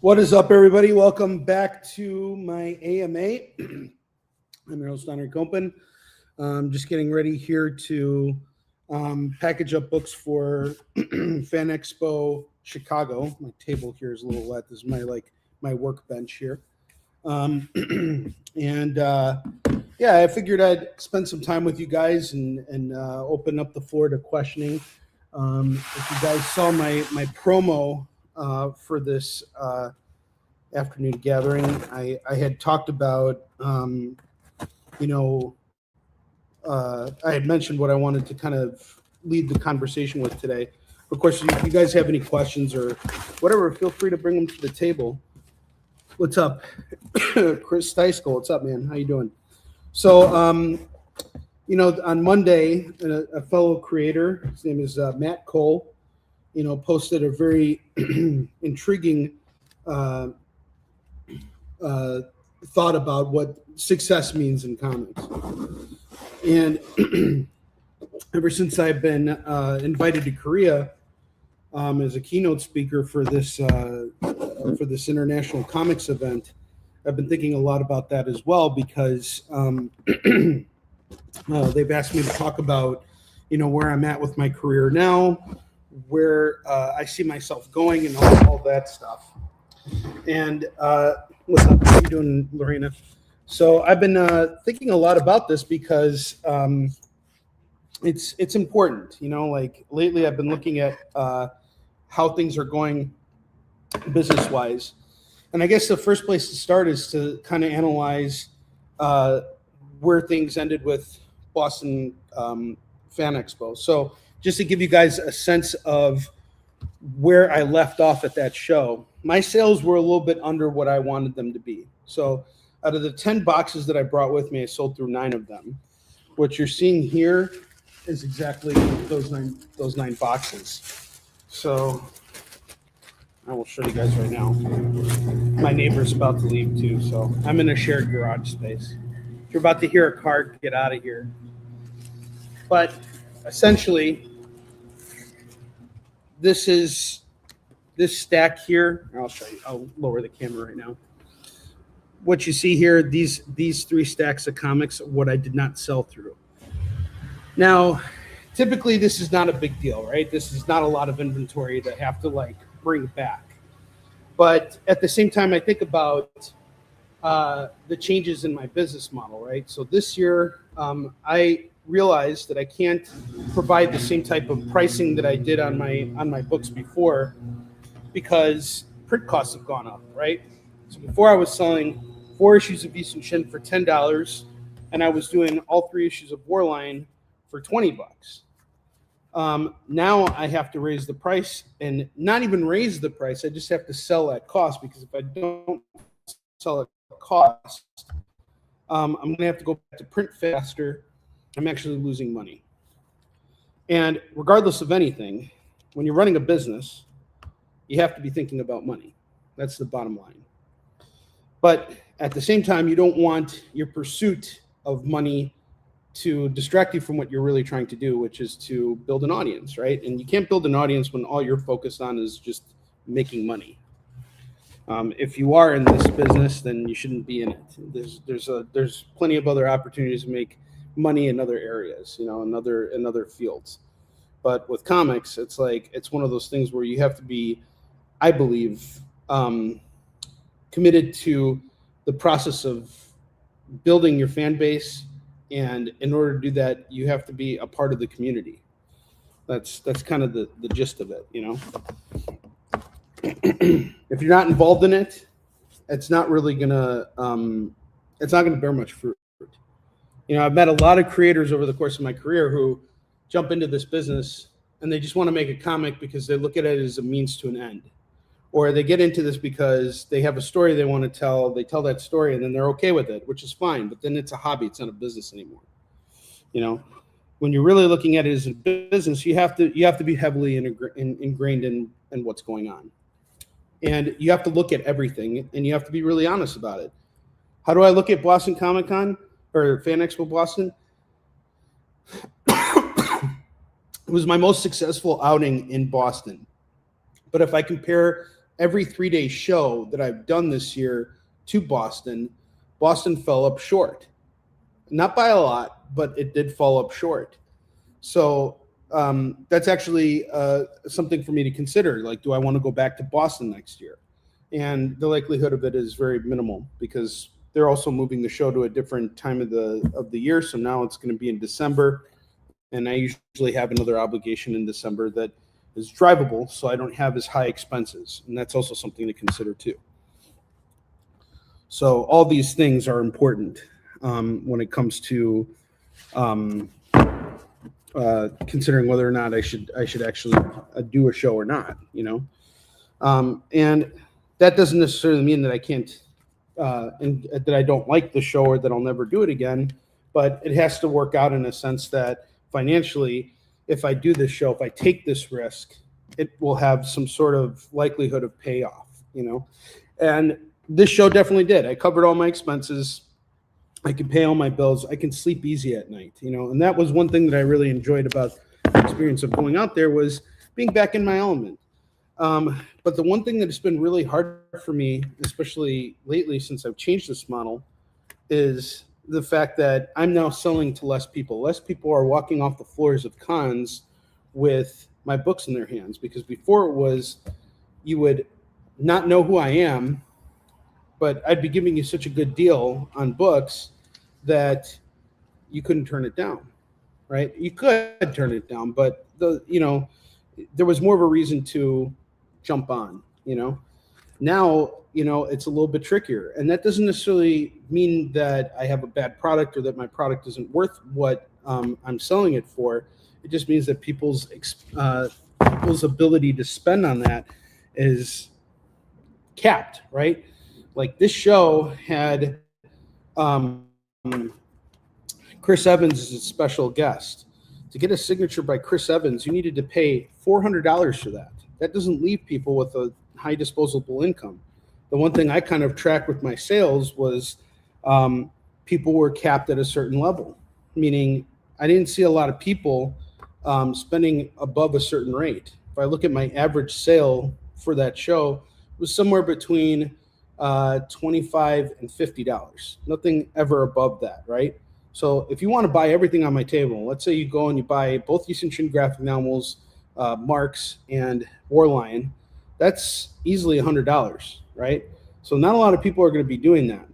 What is up, everybody? Welcome back to my AMA. I'm your host, Onrie-Fan. Just getting ready here to package up books for Fan Expo Chicago. My table here is a little wet. This is my workbench here. And yeah, I figured I'd spend some time with you guys and open up the floor to questioning. If you guys saw my promo for this afternoon gathering, I had talked about, you know, I had mentioned what I wanted to kind of lead the conversation with today. Of course, if you guys have any questions or whatever, feel free to bring them to the table. What's up? Chris Steisko, what's up, man? How you doing? So, on Monday, a fellow creator, his name is Matt Cole, posted a very intriguing thought about what success means in comics. And ever since I've been invited to Korea as a keynote speaker for this international comics event, I've been thinking a lot about that as well, because they've asked me to talk about, where I'm at with my career now, where I see myself going, and all that stuff. And what's up? How you doing, Lorena? So I've been thinking a lot about this because it's important. Like lately, I've been looking at how things are going business-wise, and I guess the first place to start is to kind of analyze where things ended with Boston Fan Expo. So just to give you guys a sense of where I left off at that show, my sales were a little bit under what I wanted them to be. So out of the 10 boxes that I brought with me, I sold through 9 of them. What you're seeing here is exactly those nine boxes. So I will show you guys right now. My neighbor's about to leave too, so I'm in a shared garage space. If you're about to hear a car, get out of here. But essentially, this stack here, I'll show you. I'll lower the camera right now. What you see here, these 3 stacks of comics, what I did not sell through. Now, typically this is not a big deal, right? This is not a lot of inventory to have to bring back. But at the same time, I think about the changes in my business model, right? So this year, I realized that I can't provide the same type of pricing that I did on my books before, because print costs have gone up, right? So before I was selling 4 issues of Beast and Shin for $10, and I was doing all 3 issues of Warline for $20. Now I have to raise the price, and not even raise the price. I just have to sell at cost, because if I don't sell at cost, I'm going to have to go back to print faster. I'm actually losing money. And regardless of anything, when you're running a business, you have to be thinking about money. That's the bottom line. But at the same time, you don't want your pursuit of money to distract you from what you're really trying to do, which is to build an audience, right? And you can't build an audience when all you're focused on is just making money. If you are in this business, then you shouldn't be in it. There's plenty of other opportunities to make money in other areas, in other fields. But with comics, it's one of those things where you have to be, I believe, committed to the process of building your fan base, and in order to do that, you have to be a part of the community. That's kind of the gist of it, If you're not involved in it, it's not really gonna bear much fruit. I've met a lot of creators over the course of my career who jump into this business and they just want to make a comic because they look at it as a means to an end. Or they get into this because they have a story they want to tell, they tell that story, and then they're okay with it, which is fine, but then it's a hobby, it's not a business anymore. When you're really looking at it as a business, you have to be heavily ingrained in what's going on. And you have to look at everything, and you have to be really honest about it. How do I look at Boston Comic Con or Fan Expo Boston? It was my most successful outing in Boston. But if I compare every 3-day show that I've done this year to Boston, Boston fell up short. Not by a lot, but it did fall up short. So that's actually something for me to consider. Like, do I want to go back to Boston next year? And the likelihood of it is very minimal because they're also moving the show to a different time of the year. So now it's going to be in December, and I usually have another obligation in December that is drivable, so I don't have as high expenses, and that's also something to consider too. So all these things are important when it comes to considering whether or not I should actually do a show or not, you know. And that doesn't necessarily mean that I can't and that I don't like the show or that I'll never do it again, but it has to work out in a sense that financially, if I do this show, if I take this risk, it will have some sort of likelihood of payoff, you know. And this show definitely did. I covered all my expenses. I can pay all my bills. I can sleep easy at night, you know. And that was one thing that I really enjoyed about the experience of going out there was being back in my element. But the one thing that has been really hard for me, especially lately since I've changed this model, is the fact that I'm now selling to less people. Less people are walking off the floors of cons with my books in their hands, because before it was you would not know who I am, but I'd be giving you such a good deal on books that you couldn't turn it down, right? You could turn it down, but there was more of a reason to jump on, you know. Now, you know, it's a little bit trickier, and that doesn't necessarily mean that I have a bad product or that my product isn't worth what I'm selling it for. It just means that people's ability to spend on that is capped, right? Like this show had Chris Evans as a special guest. To get a signature by Chris Evans, you needed to pay $400 for that. That doesn't leave people with a high disposable income. The one thing I kind of tracked with my sales was people were capped at a certain level, meaning I didn't see a lot of people spending above a certain rate. If I look at my average sale for that show, it was somewhere between $25 and $50. Nothing ever above that, right? So if you want to buy everything on my table, let's say you go and you buy both Easton Chin graphic novels, Marks, and Warlion, that's easily $100, right? So not a lot of people are going to be doing that.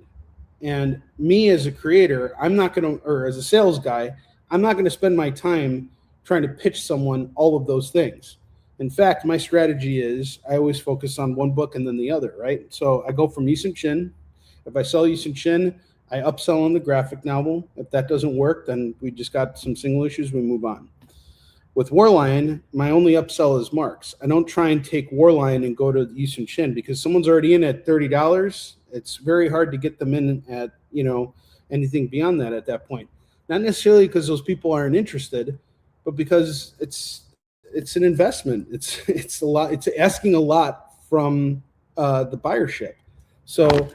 And me as a creator, I'm not going to, or as a sales guy, I'm not going to spend my time trying to pitch someone all of those things. In fact, my strategy is I always focus on one book and then the other, right? So I go from Easton Chin. If I sell Easton Chin, I upsell on the graphic novel. If that doesn't work, then we just got some single issues, we move on. With Warlion, my only upsell is Marks. I don't try and take Warlion and go to Easton Chin because someone's already in at $30. It's very hard to get them in at, you know, anything beyond that at that point. Not necessarily because those people aren't interested, but because it's an investment. It's a lot. It's asking a lot from the buyership. So,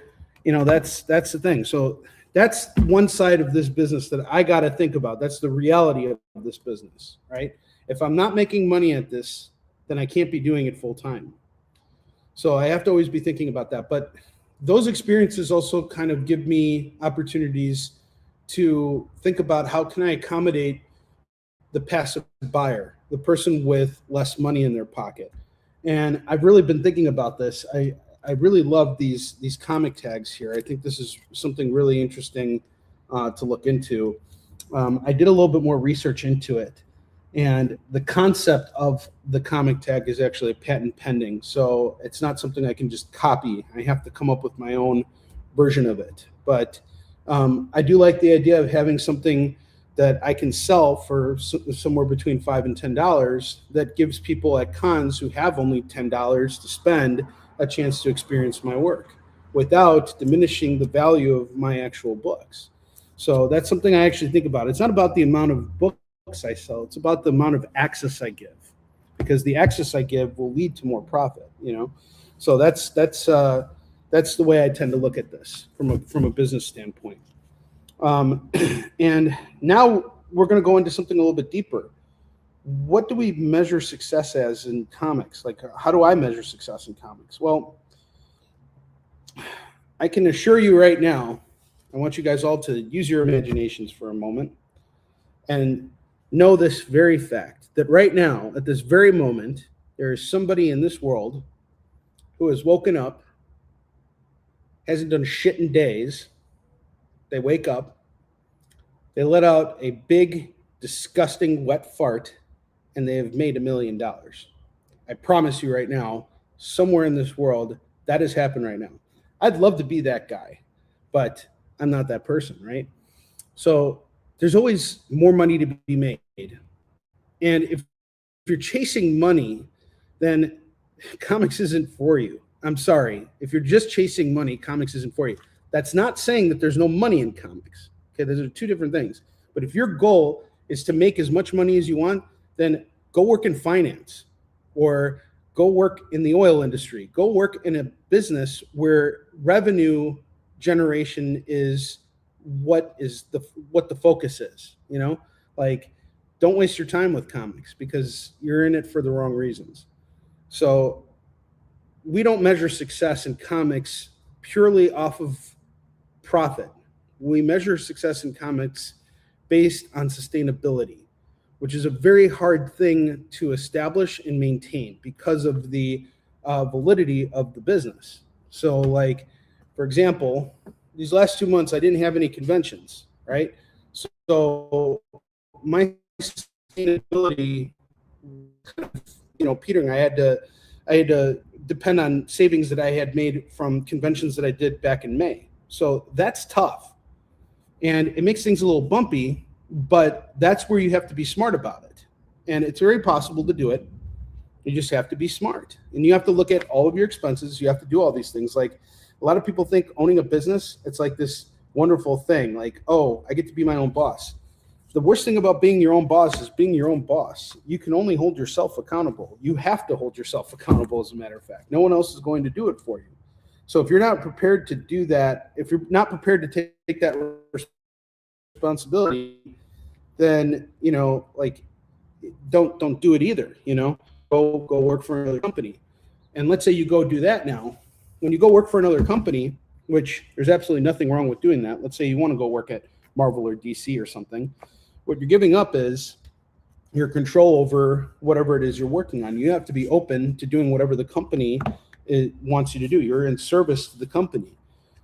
you know, that's the thing. So that's one side of this business that I got to think about. That's the reality of this business, right? If I'm not making money at this, then I can't be doing it full time. So I have to always be thinking about that. But those experiences also kind of give me opportunities to think about how can I accommodate the passive buyer, the person with less money in their pocket. And I've really been thinking about this. I really love these comic tags here. I think this is something really interesting to look into. I did a little bit more research into it. And the concept of the comic tag is actually patent pending. So it's not something I can just copy. I have to come up with my own version of it. But I do like the idea of having something that I can sell for somewhere between $5 and $10 that gives people at cons who have only $10 to spend a chance to experience my work without diminishing the value of my actual books. So that's something I actually think about. It's not about the amount of books I sell. It's about the amount of access I give, because the access I give will lead to more profit, you know? So that's the way I tend to look at this from a business standpoint. And now we're going to go into something a little bit deeper. what do we measure success as in comics? Like, how do I measure success in comics? Well, I can assure you right now, I want you guys all to use your imaginations for a moment and know this very fact that right now, at this very moment, there is somebody in this world who has woken up, hasn't done shit in days. They wake up, they let out a big, disgusting, wet fart, and they have made $1 million. I promise you right now, somewhere in this world, that has happened right now. I'd love to be that guy, but I'm not that person, right? So there's always more money to be made. And if you're chasing money, then comics isn't for you. I'm sorry. If you're just chasing money, comics isn't for you. That's not saying that there's no money in comics. Okay, those are two different things. But if your goal is to make as much money as you want, then go work in finance or go work in the oil industry. Go work in a business where revenue generation is what the focus is, you know? Like, don't waste your time with comics because you're in it for the wrong reasons. So we don't measure success in comics purely off of profit. We measure success in comics based on sustainability, which is a very hard thing to establish and maintain because of the validity of the business. So, like, for example, these last 2 months, I didn't have any conventions, right? So my sustainability, petering. I had to depend on savings that I had made from conventions that I did back in May. So that's tough, and it makes things a little bumpy. But that's where you have to be smart about it, and it's very possible to do it. You just have to be smart, and you have to look at all of your expenses. You have to do all these things. Like, a lot of people think owning a business, it's like this wonderful thing. Like, oh, I get to be my own boss. The worst thing about being your own boss is being your own boss. You can only hold yourself accountable. You have to hold yourself accountable, as a matter of fact. No one else is going to do it for you. So if you're not prepared to do that, if you're not prepared to take that responsibility, then, don't do it either. Go work for another company. And let's say you go do that now. When you go work for another company, which there's absolutely nothing wrong with doing that. Let's say you want to go work at Marvel or DC or something. What you're giving up is your control over whatever it is you're working on. You have to be open to doing whatever the company wants you to do. You're in service to the company.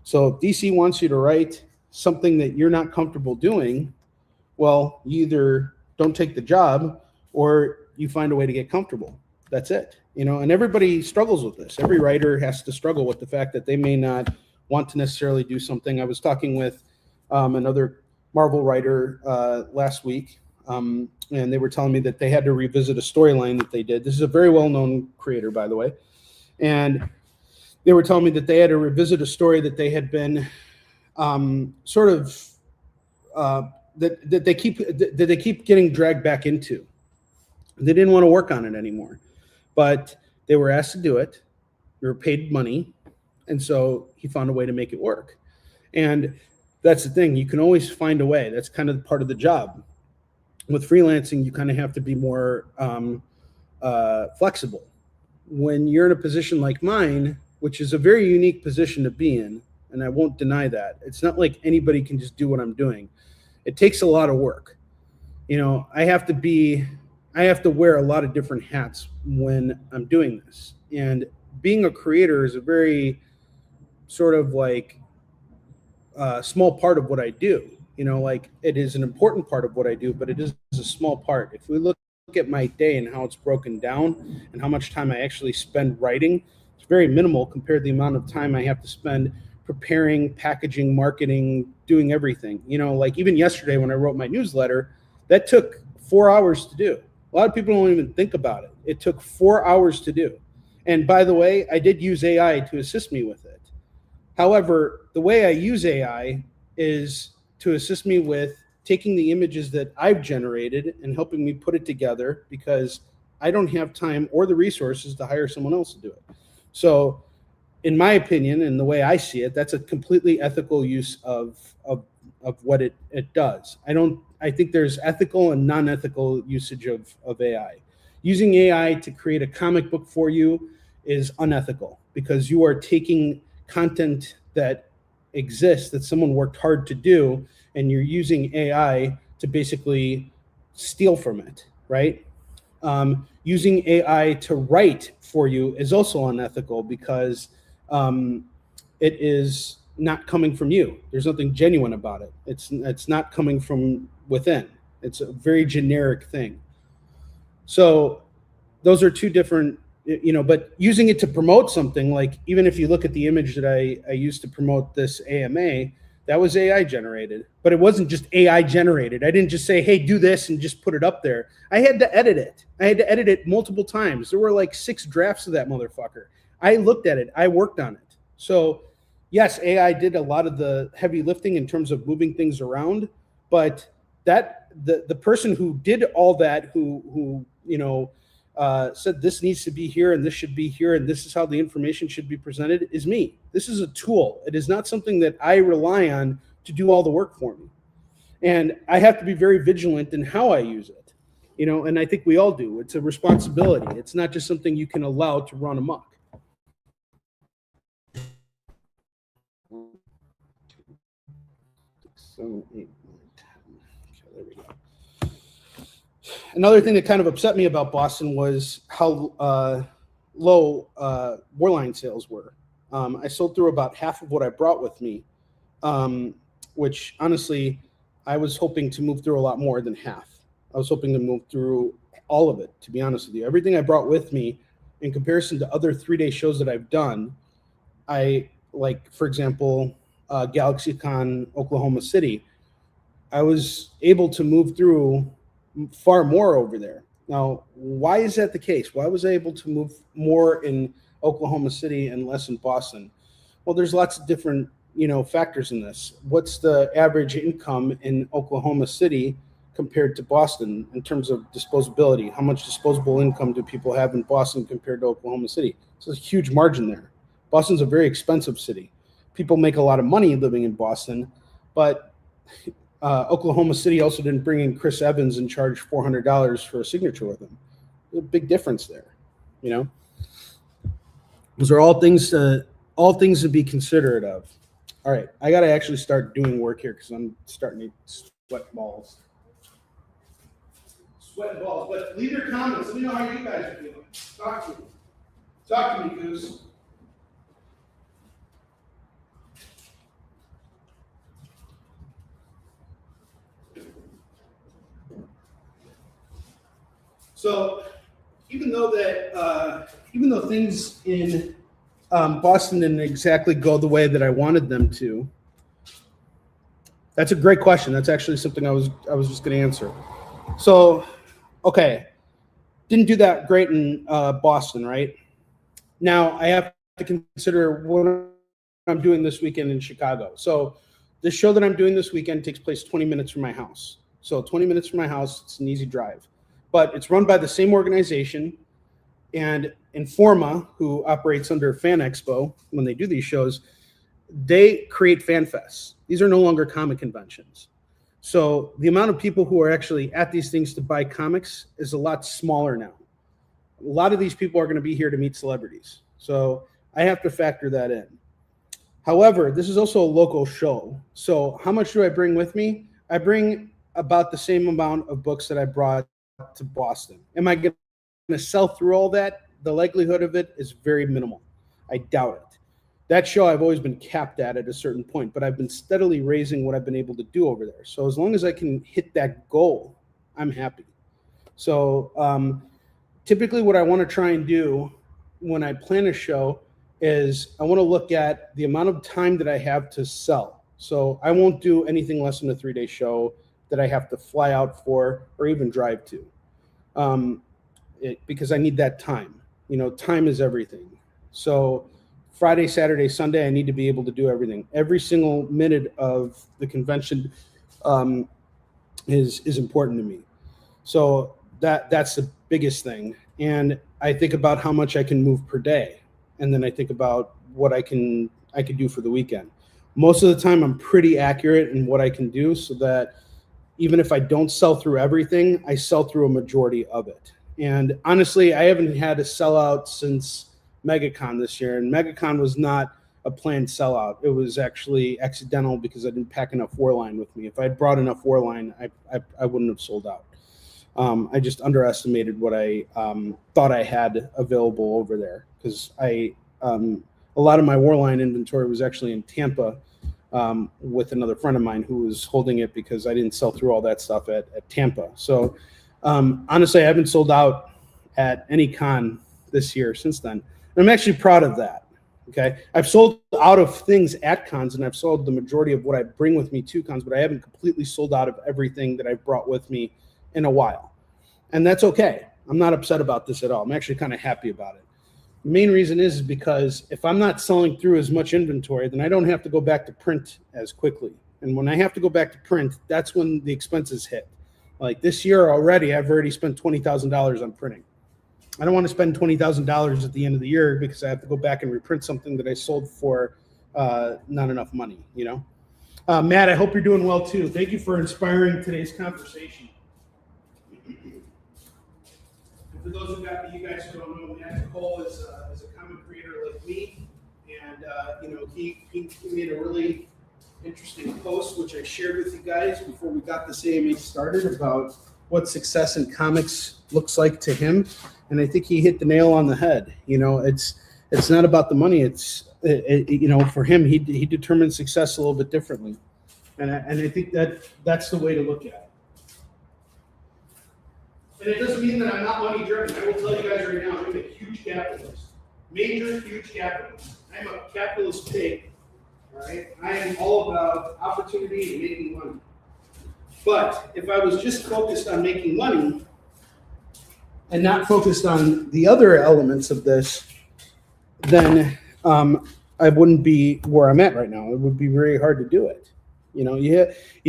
So if DC wants you to write something that you're not comfortable doing, well, you either don't take the job or you find a way to get comfortable. That's it. And everybody struggles with this. Every writer has to struggle with the fact that they may not want to necessarily do something. I was talking with another Marvel writer last week, and they were telling me that they had to revisit a storyline that they did. This is a very well-known creator, by the way. And they were telling me that they had to revisit a story that they had been that they keep getting dragged back into. They didn't want to work on it anymore, but they were asked to do it. They were paid money, and so he found a way to make it work. And that's the thing. You can always find a way. That's kind of part of the job. With freelancing, you kind of have to be more flexible. When you're in a position like mine, which is a very unique position to be in, and I won't deny that, it's not like anybody can just do what I'm doing. It takes a lot of work. I have to wear a lot of different hats when I'm doing this. And being a creator is a very sort of like small part of what I do. It is an important part of what I do, but it is a small part. If we look at my day and how it's broken down and how much time I actually spend writing, it's very minimal compared to the amount of time I have to spend preparing, packaging, marketing, doing everything. Like even yesterday when I wrote my newsletter, that took 4 hours to do. A lot of people don't even think about it. It took 4 hours to do. And by the way, I did use AI to assist me with it. However, the way I use AI is to assist me with taking the images that I've generated and helping me put it together because I don't have time or the resources to hire someone else to do it. So in my opinion, and the way I see it, that's a completely ethical use of what it does. I I think there's ethical and non-ethical usage of AI. Using AI to create a comic book for you is unethical because you are taking content that exists that someone worked hard to do, and you're using AI to basically steal from it, right? Using AI to write for you is also unethical because it is not coming from you. There's nothing genuine about it. It's not coming from within. It's a very generic thing. So those are two different, but using it to promote something, like even if you look at the image that I used to promote this AMA, that was AI generated, but it wasn't just AI generated. I didn't just say, hey, do this and just put it up there. I had to edit it. I had to edit it multiple times. There were like 6 drafts of that motherfucker. I looked at it. I worked on it. So yes, AI did a lot of the heavy lifting in terms of moving things around, but that the person who did all that, who said this needs to be here and this should be here and this is how the information should be presented, is me. This is a tool. It is not something that I rely on to do all the work for me. And I have to be very vigilant in how I use it, and I think we all do. It's a responsibility. It's not just something you can allow to run amok. 7, 8, 9, 10. Okay, there we go. Another thing that kind of upset me about Boston was how low Warline sales were. I sold through about half of what I brought with me, which honestly, I was hoping to move through a lot more than half. I was hoping to move through all of it, to be honest with you. Everything I brought with me, in comparison to other 3-day shows that I've done, for example, GalaxyCon Oklahoma City, I was able to move through far more over there. Now, why is that the case? Why was I able to move more in Oklahoma City and less in Boston? Well, there's lots of different, factors in this. What's the average income in Oklahoma City compared to Boston in terms of disposability? How much disposable income do people have in Boston compared to Oklahoma City? So there's a huge margin there. Boston's a very expensive city. People make a lot of money living in Boston, but Oklahoma City also didn't bring in Chris Evans and charge $400 for a signature with him. There's a big difference there, Those are all things to be considerate of. All right, I got to actually start doing work here because I'm starting to sweat balls. But leave your comments. Let me know how you guys are feeling. Talk to me, Goose. So, even though things in Boston didn't exactly go the way that I wanted them to, that's a great question. That's actually something I was just going to answer. So, okay, didn't do that great in Boston, right? Now I have to consider what I'm doing this weekend in Chicago. So, the show that I'm doing this weekend takes place 20 minutes from my house. So, 20 minutes from my house, it's an easy drive. But it's run by the same organization, and Informa, who operates under Fan Expo, when they do these shows, they create fan fests. These are no longer comic conventions. So the amount of people who are actually at these things to buy comics is a lot smaller now. A lot of these people are going to be here to meet celebrities. So I have to factor that in. However, this is also a local show. So how much do I bring with me? I bring about the same amount of books that I brought to Boston. Am I going to sell through all that? The likelihood of it is very minimal. I doubt it. That show I've always been capped at a certain point, but I've been steadily raising what I've been able to do over there. So as long as I can hit that goal, I'm happy. So typically what I want to try and do when I plan a show is I want to look at the amount of time that I have to sell. So I won't do anything less than a 3-day show that I have to fly out for or even drive to, because I need that time. Time is everything. So Friday, Saturday, Sunday, I need to be able to do everything. Every single minute of the convention is important to me. So that's the biggest thing. And I think about how much I can move per day, and then I think about what I can do for the weekend. Most of the time, I'm pretty accurate in what I can do, so that even if I don't sell through everything, I sell through a majority of it. And honestly, I haven't had a sellout since MegaCon this year, and MegaCon was not a planned sellout. It was actually accidental because I didn't pack enough Warline with me. If I had brought enough Warline, I wouldn't have sold out. I just underestimated what I thought I had available over there, because a lot of my Warline inventory was actually in Tampa with another friend of mine who was holding it because I didn't sell through all that stuff at Tampa. So honestly, I haven't sold out at any con this year since then. And I'm actually proud of that. Okay, I've sold out of things at cons, and I've sold the majority of what I bring with me to cons, but I haven't completely sold out of everything that I've brought with me in a while. And that's okay. I'm not upset about this at all. I'm actually kind of happy about it. The main reason is because if I'm not selling through as much inventory, then I don't have to go back to print as quickly. And when I have to go back to print, that's when the expenses hit. Like this year already, I've already spent $20,000 on printing. I don't want to spend $20,000 at the end of the year because I have to go back and reprint something that I sold for not enough money, you know? Matt, I hope you're doing well too. Thank you for inspiring today's conversation. For those of you guys who don't know, Matt Cole is a comic creator like me, and you know, he made a really interesting post which I shared with you guys before we got this AMA started about what success in comics looks like to him, and I think he hit the nail on the head. You know, it's not about the money. You know, for him, he determines success a little bit differently, and I think that's the way to look at it. And it doesn't mean that I'm not money driven. I will tell you guys right now, I'm a huge capitalist. Major, huge capitalist. I'm a capitalist pig. All right? I am all about opportunity and making money. But if I was just focused on making money and not focused on the other elements of this, then I wouldn't be where I'm at right now. It would be very hard to do it. You know, you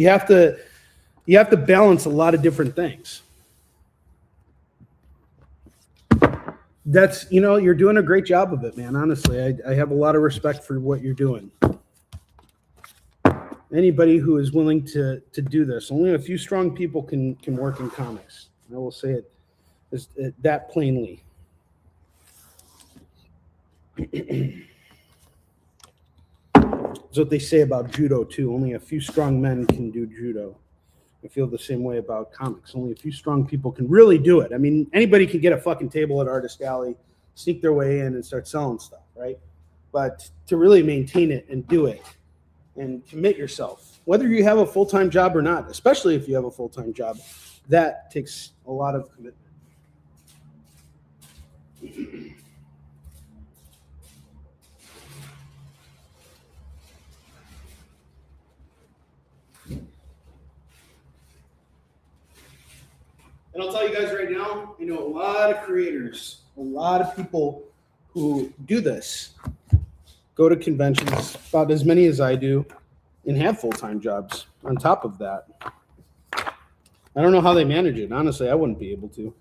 have to balance a lot of different things. That's, you know, you're doing a great job of it, man. Honestly, I have a lot of respect for what you're doing. Anybody who is willing to do this, only a few strong people can work in comics. I will say it that plainly. That's what they say about judo too. Only a few strong men can do judo. I feel the same way about comics. Only a few strong people can really do it. I mean, anybody can get a fucking table at Artist Alley, sneak their way in and start selling stuff, right? But to really maintain it and do it and commit yourself, whether you have a full-time job or not, especially if you have a full-time job, that takes a lot of commitment. And I'll tell you guys right now, I know a lot of creators, a lot of people who do this, go to conventions, about as many as I do, and have full-time jobs on top of that. I don't know how they manage it. Honestly, I wouldn't be able to.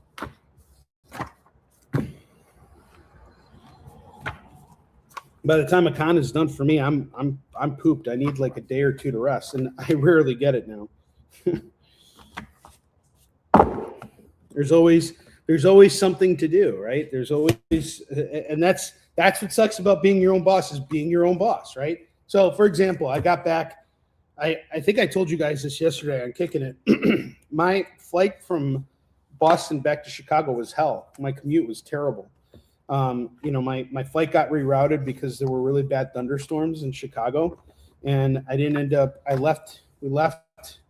By the time a con is done for me, I'm pooped. I need like a day or two to rest, and I rarely get it now. There's always something to do, right? There's always, and that's what sucks about being your own boss, is being your own boss, right? So, for example, I got back. I think I told you guys this yesterday on Kicking It. My flight from Boston back to Chicago was hell. My commute was terrible. You know, my flight got rerouted because there were really bad thunderstorms in Chicago, and I didn't end up. We left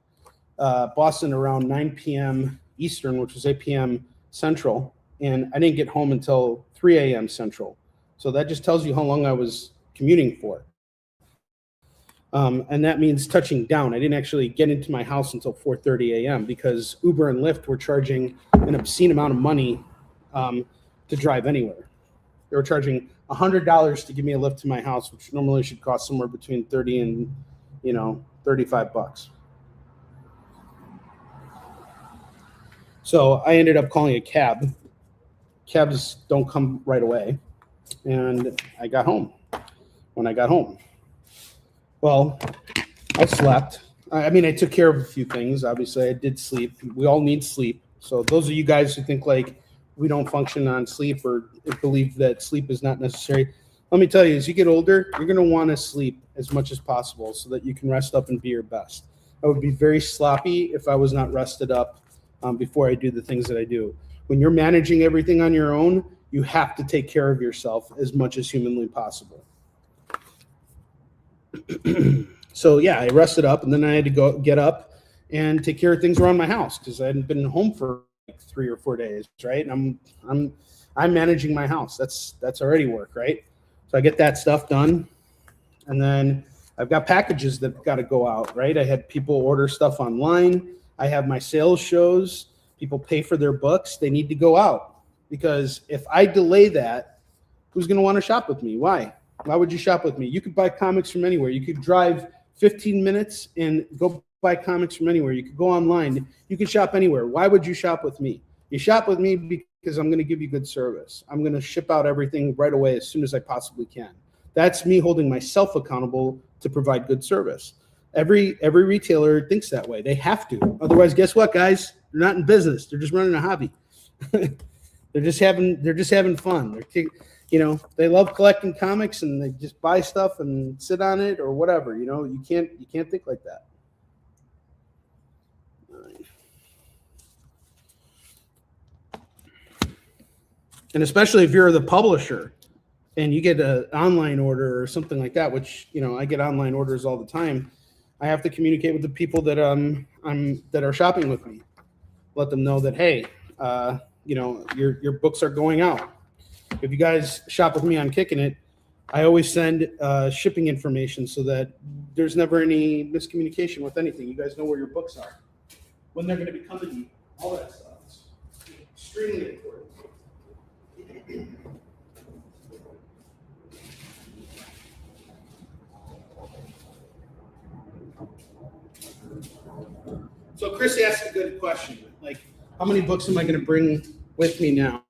Boston around 9 p.m. Eastern, which was 8 p.m. Central, and I didn't get home until 3 a.m. Central. So that just tells you how long I was commuting for. And that means touching down. I didn't actually get into my house until 4:30 a.m. because Uber and Lyft were charging an obscene amount of money to drive anywhere. They were charging $100 to give me a lift to my house, which normally should cost somewhere between $30 and $35. So I ended up calling a cab. Cabs don't come right away, and I got home. When I got home, well, I slept. I mean, I took care of a few things. Obviously, I did sleep. We all need sleep. So those of you guys who think like we don't function on sleep or believe that sleep is not necessary, let me tell you, as you get older, you're going to want to sleep as much as possible so that you can rest up and be your best. I would be very sloppy if I was not rested up before I do the things that I do. When you're managing everything on your own, you have to take care of yourself as much as humanly possible. So yeah, I rested up, and then I had to get up and take care of things around my house because I hadn't been home for like 3 or 4 days, right? And I'm managing my house. That's already work, right? So I get that stuff done, and then I've got packages that got to go out, right? I had people order stuff online. I have my sales shows. People pay for their books. They need to go out because if I delay that, who's going to want to shop with me? Why? Why would you shop with me? You could buy comics from anywhere. You could drive 15 minutes and go buy comics from anywhere. You could go online. You could shop anywhere. Why would you shop with me? You shop with me because I'm going to give you good service. I'm going to ship out everything right away as soon as I possibly can. That's me holding myself accountable to provide good service. Every retailer thinks that way. They have to. Otherwise, guess what, guys? They're not in business. They're just running a hobby. They're just having fun. They love collecting comics and they just buy stuff and sit on it or whatever. You can't think like that. And especially if you're the publisher and you get an online order or something like that, which, I get online orders all the time. I have to communicate with the people that that are shopping with me. Let them know that, hey, your books are going out. If you guys shop with me on Kicking It, I always send shipping information so that there's never any miscommunication with anything. You guys know where your books are, when they're going to be coming to you, all that stuff. It's extremely important. So Chris asked a good question, like, how many books am I going to bring with me now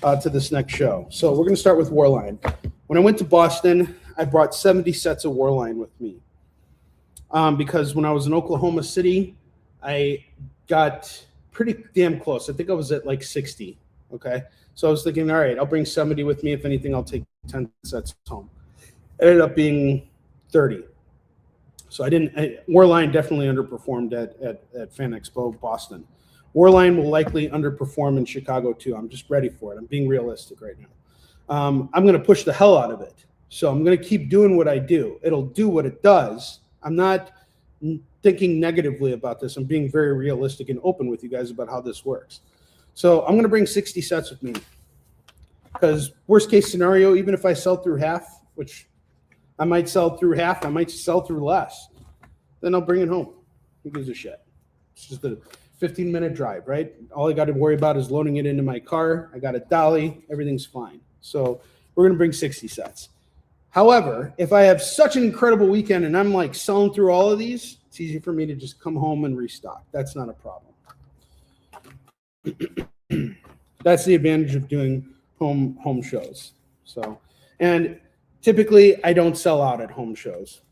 to this next show? So we're going to start with Warline. When I went to Boston, I brought 70 sets of Warline with me because when I was in Oklahoma City, I got pretty damn close. I think I was at like 60, okay? So I was thinking, all right, I'll bring 70 with me. If anything, I'll take 10 sets home. It ended up being 30. So Warline definitely underperformed at Fan Expo Boston. Warline will likely underperform in Chicago too. I'm just ready for it. I'm being realistic right now. I'm going to push the hell out of it. So I'm going to keep doing what I do. It'll do what it does. I'm not thinking negatively about this. I'm being very realistic and open with you guys about how this works. So I'm going to bring 60 sets with me because worst case scenario, even if I sell through half, which I might sell through half, I might sell through less, then I'll bring it home. Who gives a shit? It's just a 15-minute drive, right? All I got to worry about is loading it into my car. I got a dolly. Everything's fine. So we're going to bring 60 sets. However, if I have such an incredible weekend and I'm like selling through all of these, it's easy for me to just come home and restock. That's not a problem. That's the advantage of doing home shows. And typically I don't sell out at home shows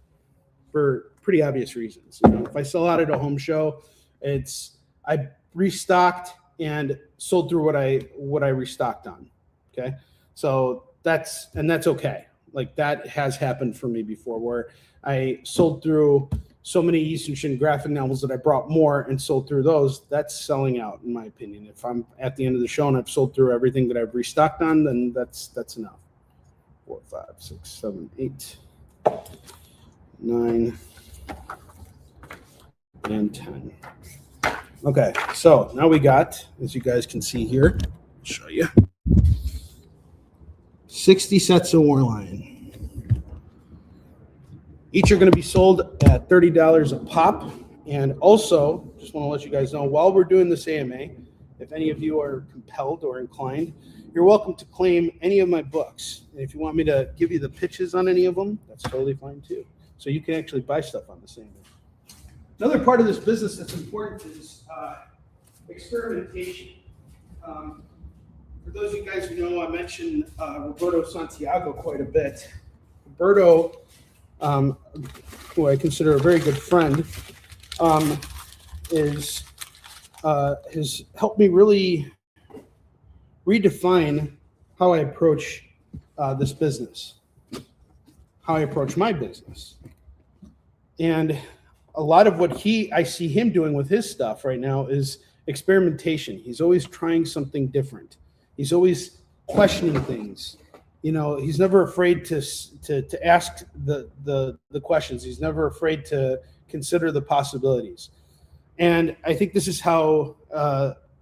for pretty obvious reasons. If I sell out at a home show, I restocked and sold through what I restocked on. Okay. So that's okay. Like that has happened for me before where I sold through so many Eastern Shin graphic novels that I brought more and sold through those. That's selling out in my opinion. If I'm at the end of the show and I've sold through everything that I've restocked on, then that's enough. 4, 5, 6, 7, 8, 9, and 10. Okay, so now we got, as you guys can see here, I'll show you, 60 sets of Warline. Each are going to be sold at $30 a pop. And also, just want to let you guys know, while we're doing this AMA, if any of you are compelled or inclined, you're welcome to claim any of my books. And if you want me to give you the pitches on any of them, that's totally fine too. So you can actually buy stuff on this AMA. Another part of this business that's important is experimentation. For those of you guys who know, I mentioned Roberto Santiago quite a bit. Roberto, who I consider a very good friend, is has helped me really redefine how I approach this business, how I approach my business. And a lot of what I see him doing with his stuff right now is experimentation. He's always trying something different. He's always questioning things. You know, he's never afraid to ask the questions. He's never afraid to consider the possibilities. And I think this is how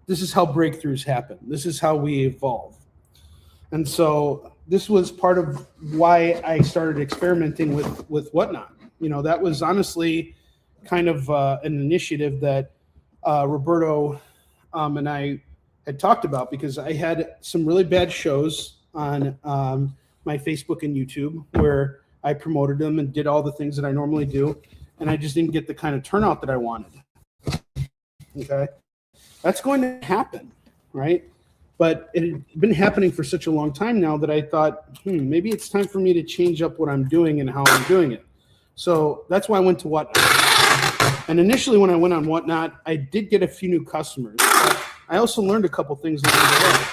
breakthroughs happen. This is how we evolve. And so this was part of why I started experimenting with Whatnot. You know, that was honestly kind of an initiative that Roberto and I had talked about, because I had some really bad shows on my Facebook and YouTube where I promoted them and did all the things that I normally do, and I just didn't get the kind of turnout that I wanted. Okay, that's going to happen, right? But it had been happening for such a long time now that I thought, maybe it's time for me to change up what I'm doing and how I'm doing it. So that's why I went to Whatnot. And initially when I went on Whatnot, I did get a few new customers. But I also learned a couple things along the way.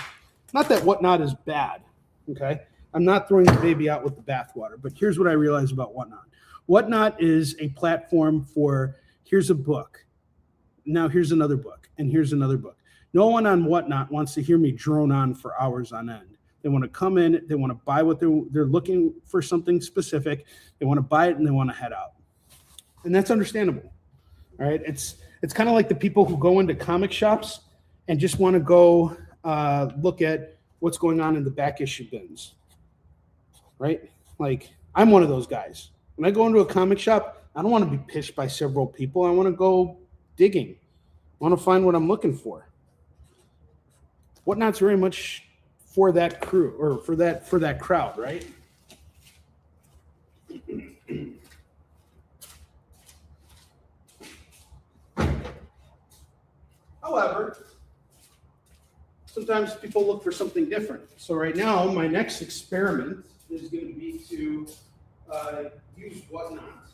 Not that Whatnot is bad, okay? I'm not throwing the baby out with the bathwater, but here's what I realized about Whatnot. Whatnot is a platform for, here's a book, now here's another book, and here's another book. No one on Whatnot wants to hear me drone on for hours on end. They want to come in, they want to buy what they're looking for, something specific. They want to buy it and they want to head out. And that's understandable. All right. It's kind of like the people who go into comic shops and just want to go look at what's going on in the back issue bins. Right? Like, I'm one of those guys. When I go into a comic shop, I don't want to be pitched by several people. I want to go digging. I want to find what I'm looking for. Whatnot's very much for that crew, or for that crowd, right? However, sometimes people look for something different. So right now, my next experiment is going to be to use Whatnot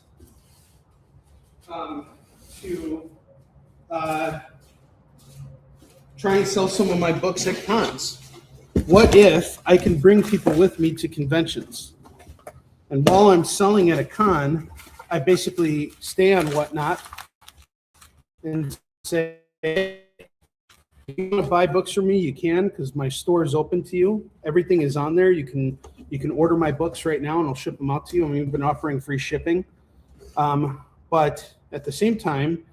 to try and sell some of my books at cons. What if I can bring people with me to conventions? And while I'm selling at a con, I basically stay on Whatnot and say, if you want to buy books from me, you can, because my store is open to you. Everything is on there. You can order my books right now and I'll ship them out to you. I mean, we've been offering free shipping. But at the same time,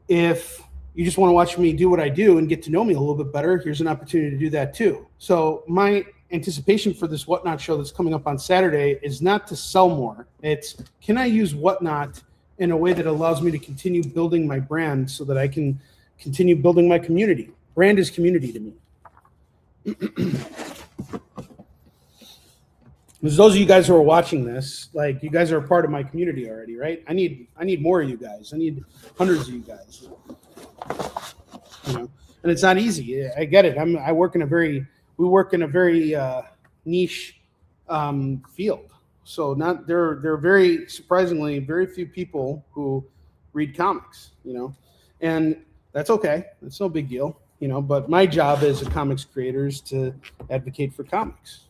if you just want to watch me do what I do and get to know me a little bit better, here's an opportunity to do that too. So my anticipation for this Whatnot show that's coming up on Saturday is not to sell more. It's, can I use Whatnot in a way that allows me to continue building my brand so that I can continue building my community? Brand is community to me. Because those of you guys who are watching this, like, you guys are a part of my community already, right? I need more of you guys. I need hundreds of you guys. You know, and it's not easy. I get it. We work in a very niche field. So there are very surprisingly very few people who read comics, you know, and that's okay. That's no big deal, you know. But my job as a comics creator is to advocate for comics.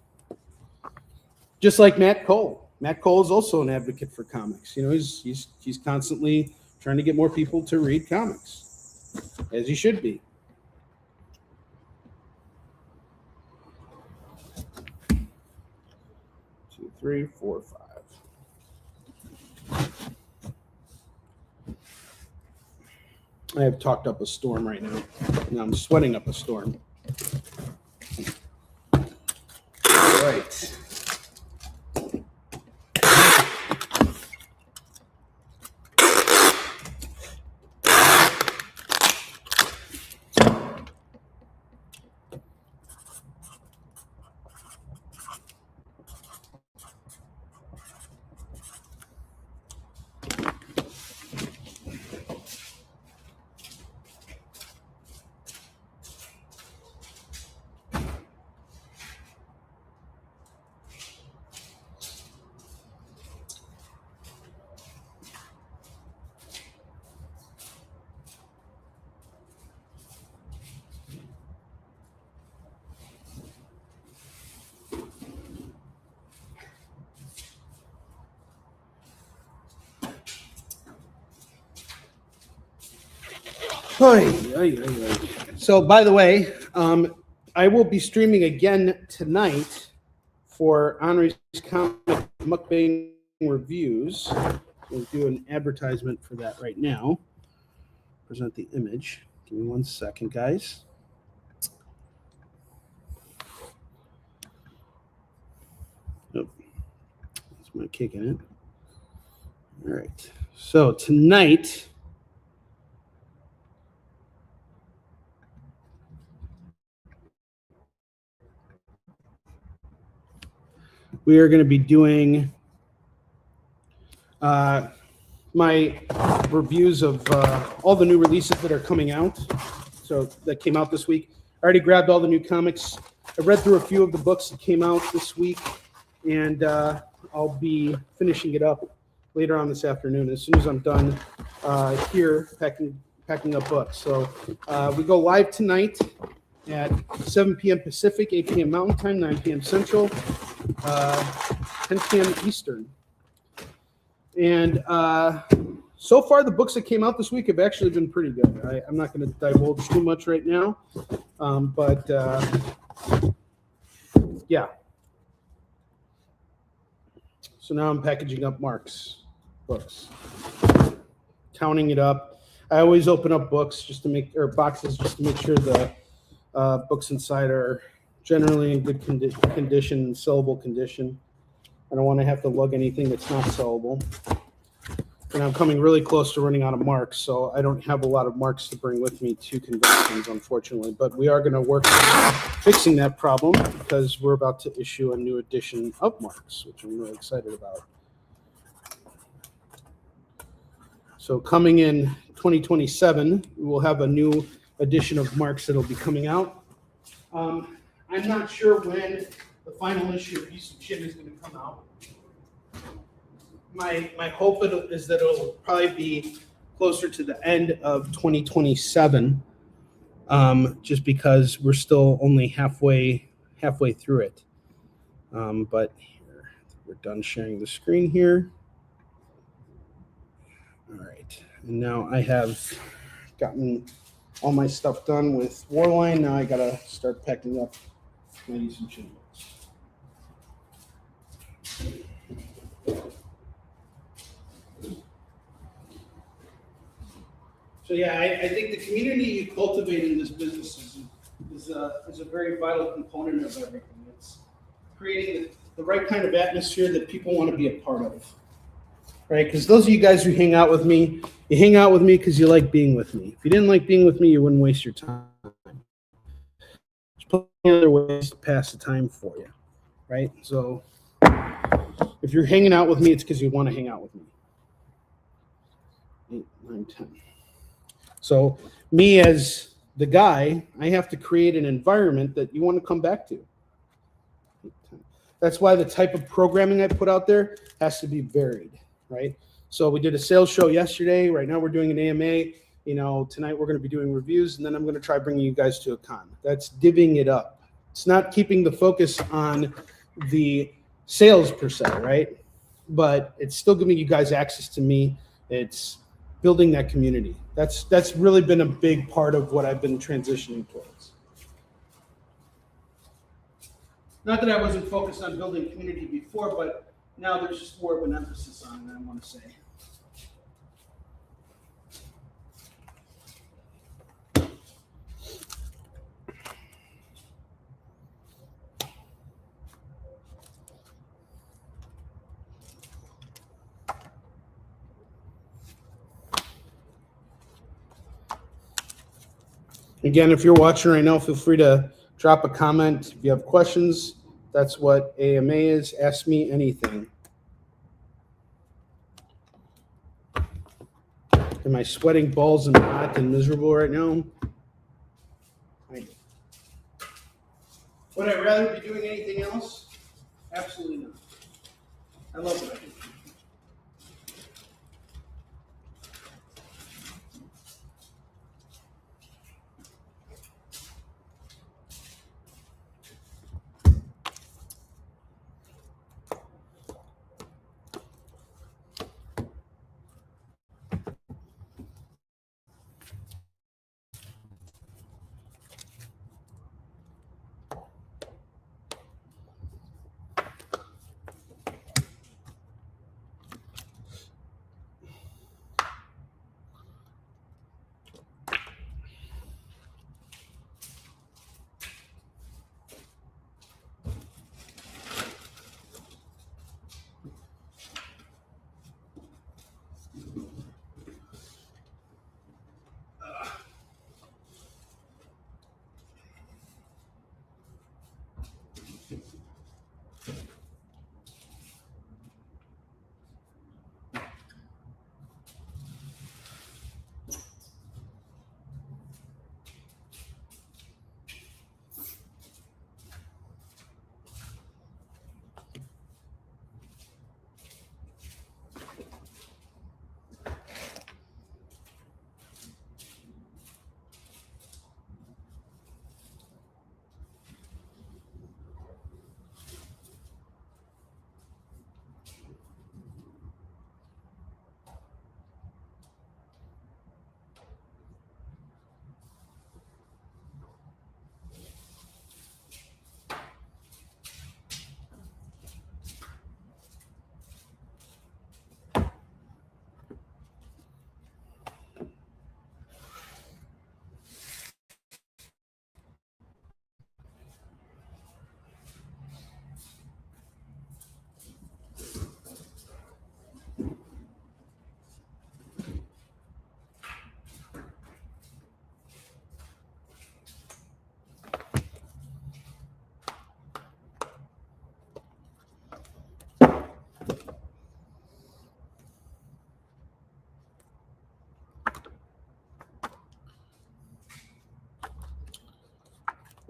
Just like Matt Cole. Matt Cole is also an advocate for comics. You know, he's constantly trying to get more people to read comics, as he should be. Two, three, four, five. I have talked up a storm right now. Now I'm sweating up a storm. All right. Oy, oy, oy, oy. So, by the way, I will be streaming again tonight for Onrie's comic mukbang reviews. We'll do an advertisement for that right now. Present the image. Give me 1 second, guys. Oh, that's my kick in it. All right. So tonight, we are going to be doing my reviews of all the new releases that are coming out. So that came out this week. I already grabbed all the new comics. I read through a few of the books that came out this week, and I'll be finishing it up later on this afternoon as soon as I'm done here packing up books. So we go live tonight at 7 p.m. Pacific, 8 p.m. Mountain Time, 9 p.m. Central, 10 p.m. Eastern. And so far, the books that came out this week have actually been pretty good. I'm not going to divulge too much right now, but yeah. So now I'm packaging up Mark's books, counting it up. I always open up books just to make, or boxes just to make sure the books inside are generally in good condition, sellable condition. I don't want to have to lug anything that's not sellable. And I'm coming really close to running out of marks, so I don't have a lot of marks to bring with me to conventions, unfortunately. But we are going to work on fixing that problem because we're about to issue a new edition of marks, which I'm really excited about. So coming in 2027, we will have a new edition of marks that'll be coming out. I'm not sure when the final issue of Piece of Shit is going to come out. My hope is that it'll probably be closer to the end of 2027, just because we're still only halfway through it. But here, we're done sharing the screen here. All right, and now I have gotten all my stuff done with Warline. Now I gotta start packing up my usage books. So yeah, I think the community you cultivate in this business is a very vital component of everything. It's creating the right kind of atmosphere that people want to be a part of, right? Because those of you guys who hang out with me, you hang out with me because you like being with me. If you didn't like being with me, you wouldn't waste your time. There's plenty of other ways to pass the time for you, right? So if you're hanging out with me, it's because you want to hang out with me. 8, 9, 10. So me as the guy, I have to create an environment that you want to come back to. That's why the type of programming I put out there has to be varied, right? So we did a sales show yesterday. Right now we're doing an AMA. You know, tonight we're going to be doing reviews, and then I'm going to try bringing you guys to a con. That's divvying it up. It's not keeping the focus on the sales per se, right? But it's still giving you guys access to me. It's building that community. That's really been a big part of what I've been transitioning towards. Not that I wasn't focused on building community before, but now there's just more of an emphasis on it, I want to say. Again, if you're watching right now, feel free to drop a comment. If you have questions, that's what AMA is. Ask me anything. Am I sweating balls and hot and miserable right now? Would I rather be doing anything else? Absolutely not. I love what I do.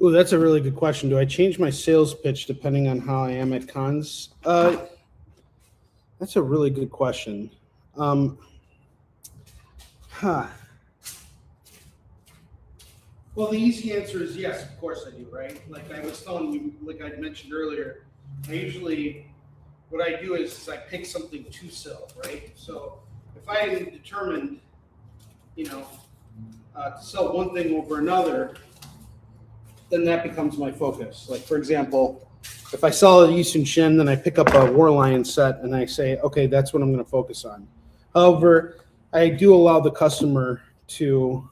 Oh, that's a really good question. Do I change my sales pitch depending on how I am at cons? That's a really good question. Um, huh. Well, the easy answer is yes, of course I do, right? Like I was telling you, like I mentioned earlier, I usually, what I do is I pick something to sell, right? So if I am determined, to sell one thing over another, then that becomes my focus. Like for example, if I sell a Ysun Shin, then I pick up a War Lion set and I say, okay, that's what I'm going to focus on. However, I do allow the customer to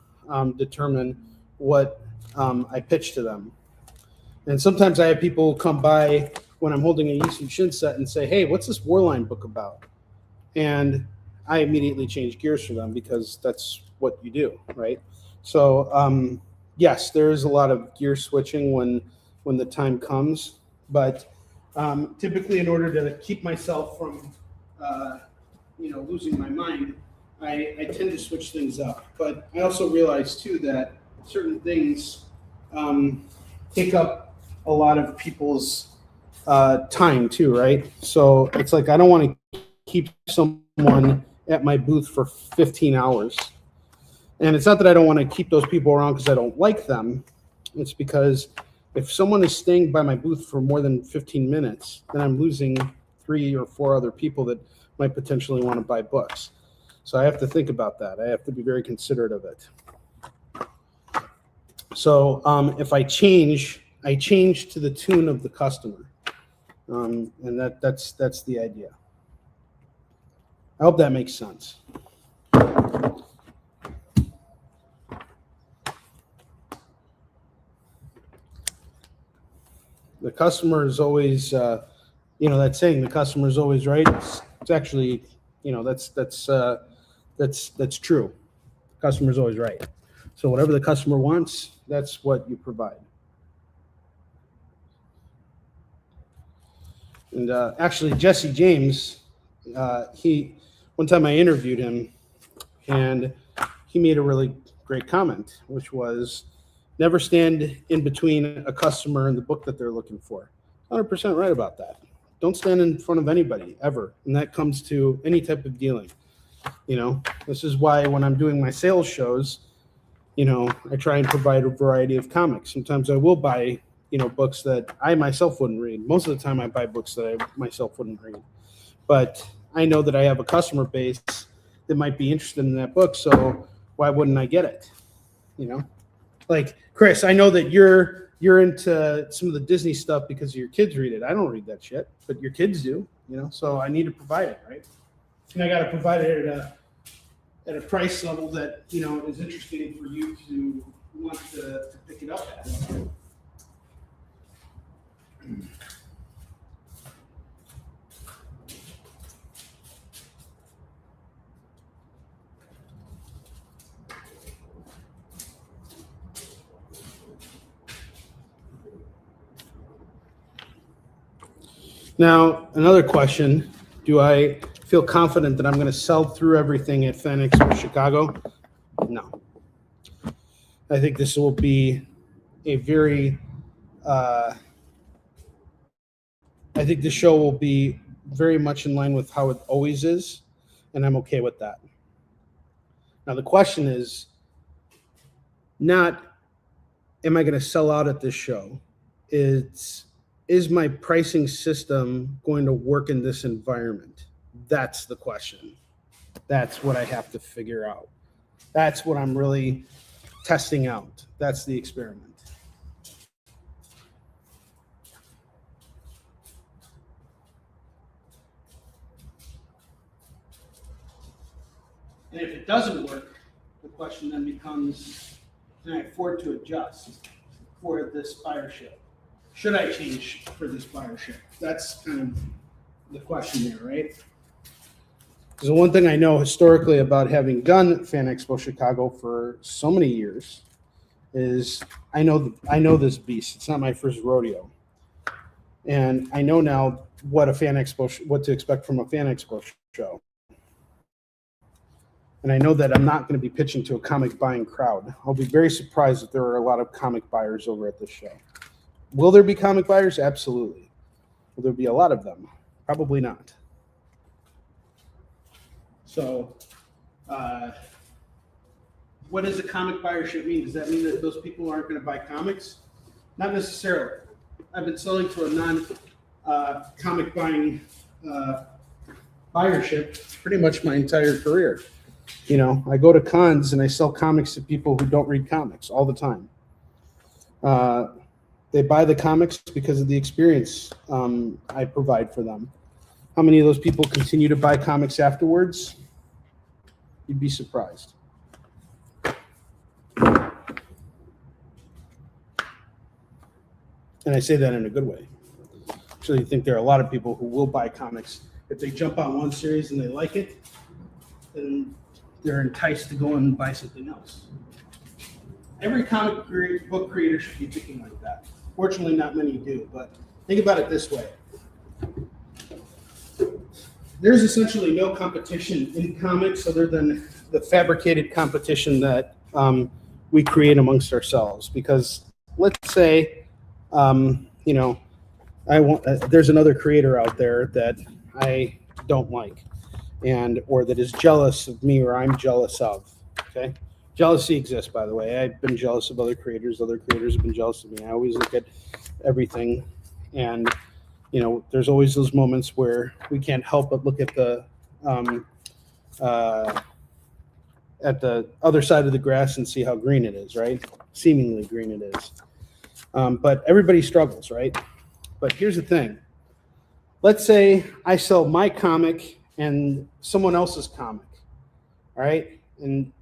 determine what I pitch to them. And sometimes I have people come by when I'm holding a Ysun Shin set and say, hey, what's this Warline book about? And I immediately change gears for them because that's what you do, right? So yes, there is a lot of gear switching when the time comes, but typically in order to keep myself from losing my mind, I tend to switch things up. But I also realize too that certain things take up a lot of people's time too, right? So it's like I don't want to keep someone at my booth for 15 hours. And it's not that I don't want to keep those people around because I don't like them. It's because if someone is staying by my booth for more than 15 minutes, then I'm losing 3 or 4 other people that might potentially want to buy books. So I have to think about that. I have to be very considerate of it. So if I change to the tune of the customer. And that's the idea. I hope that makes sense. The customer is always, that saying, the customer is always right. It's actually, that's true. The customer is always right. So whatever the customer wants, that's what you provide. And actually, Jesse James, one time I interviewed him, and he made a really great comment, which was, never stand in between a customer and the book that they're looking for. 100% right about that. Don't stand in front of anybody, ever. And that comes to any type of dealing. This is why when I'm doing my sales shows, I try and provide a variety of comics. Sometimes I will buy books that I myself wouldn't read. Most of the time I buy books that I myself wouldn't read. But I know that I have a customer base that might be interested in that book, so why wouldn't I get it? Like Chris, I know that you're into some of the Disney stuff because your kids read it. I don't read that shit, but your kids do, so I need to provide it, right? And I got to provide it at a price level that, is interesting for you to want to pick it up at. Now, another question, do I feel confident that I'm going to sell through everything at Fan Expo Chicago? No. I think this will be a very, I think the show will be very much in line with how it always is, and I'm okay with that. Now, the question is not, am I going to sell out at this show? Is my pricing system going to work in this environment? That's the question. That's what I have to figure out. That's what I'm really testing out. That's the experiment. And if it doesn't work, the question then becomes, can I afford to adjust for this buyership? Should I change for this buyership? That's kind of the question there, right? Because the one thing I know historically about having done Fan Expo Chicago for so many years is I know this beast. It's not my first rodeo, and I know now what to expect from a Fan Expo show. And I know that I'm not going to be pitching to a comic buying crowd. I'll be very surprised if there are a lot of comic buyers over at this show. Will there be comic buyers? Absolutely. Will there be a lot of them? Probably not. So, what does a comic buyership mean? Does that mean that those people aren't going to buy comics? Not necessarily. I've been selling to a non-comic buying buyership pretty much my entire career. You know, I go to cons and I sell comics to people who don't read comics all the time. They buy the comics because of the experience I provide for them. How many of those people continue to buy comics afterwards? You'd be surprised. And I say that in a good way. Actually, I think there are a lot of people who will buy comics. If they jump on one series and they like it, then they're enticed to go and buy something else. Every comic book creator should be thinking like that. Fortunately, not many do, but think about it this way. There's essentially no competition in comics other than the fabricated competition that we create amongst ourselves. Because let's say, you know, there's another creator out there that I don't like, or that is jealous of me, or I'm jealous of. Okay, jealousy exists, by the way. I've been jealous of other creators. Other creators have been jealous of me. I always look at everything, and you know, there's always those moments where we can't help but look at the other side of the grass and see how green it is, right? Seemingly green it is. But everybody struggles, right? But here's the thing. Let's say I sell my comic and someone else's comic, all right? And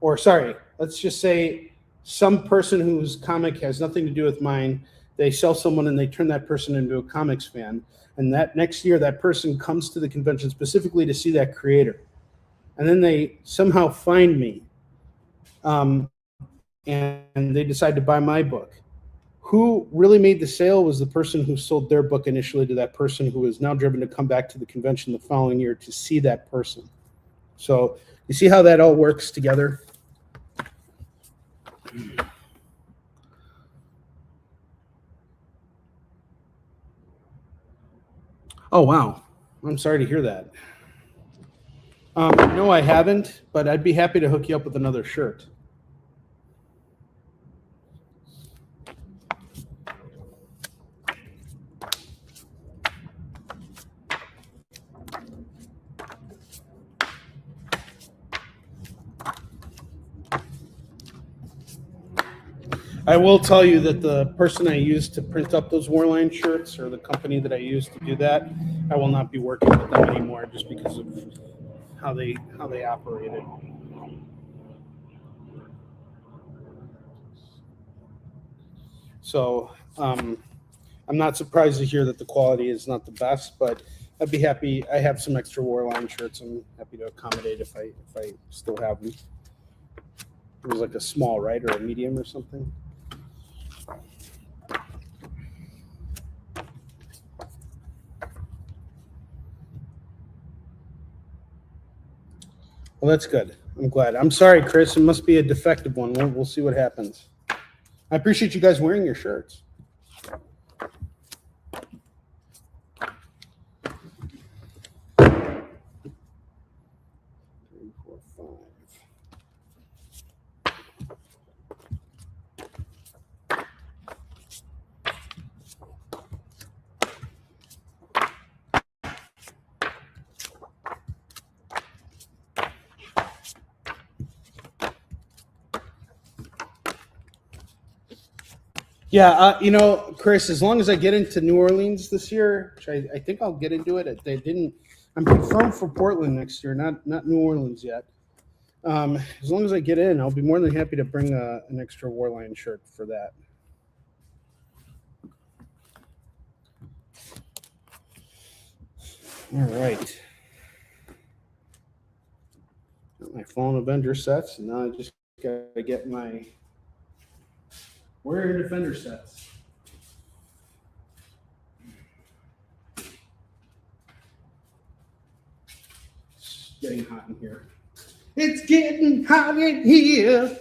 let's just say some person whose comic has nothing to do with mine, they sell someone and they turn that person into a comics fan. And that next year, that person comes to the convention specifically to see that creator. And then they somehow find me and they decide to buy my book. Who really made the sale was the person who sold their book initially to that person who is now driven to come back to the convention the following year to see that person. So you see how that all works together? Oh, wow. I'm sorry to hear that. No, I haven't, but I'd be happy to hook you up with another shirt. I will tell you that the person I used to print up those Warline shirts, or the company that I used to do that, I will not be working with them anymore just because of how they operated. So I'm not surprised to hear that the quality is not the best, but I'd be happy. I have some extra Warline shirts. I'm happy to accommodate if I still have them. It was like a small, right, or a medium or something. Well, that's good. I'm glad. I'm sorry, Chris. It must be a defective one. We'll see what happens. I appreciate you guys wearing your shirts. Yeah, you know, Chris, as long as I get into New Orleans this year, which I think I'll get into it. They didn't. I'm confirmed for Portland next year, not New Orleans yet. As long as I get in, I'll be more than happy to bring an extra Warline shirt for that. All right. Got my Fallen Avenger sets, and now I just got to get my Warrior Defender sets. It's getting hot in here. It's getting hot in here.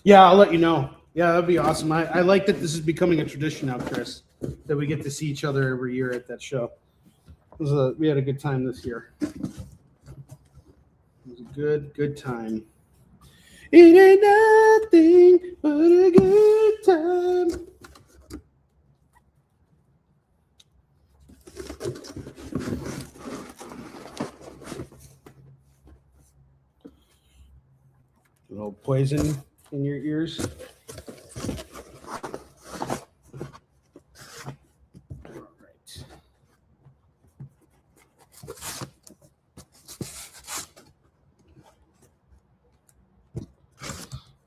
Yeah, I'll let you know. Yeah, that'd be awesome. I like that this is becoming a tradition now, Chris, that we get to see each other every year at that show. We had a good time this year. It was a good time. It ain't nothing but a good time. A little poison in your ears. All right.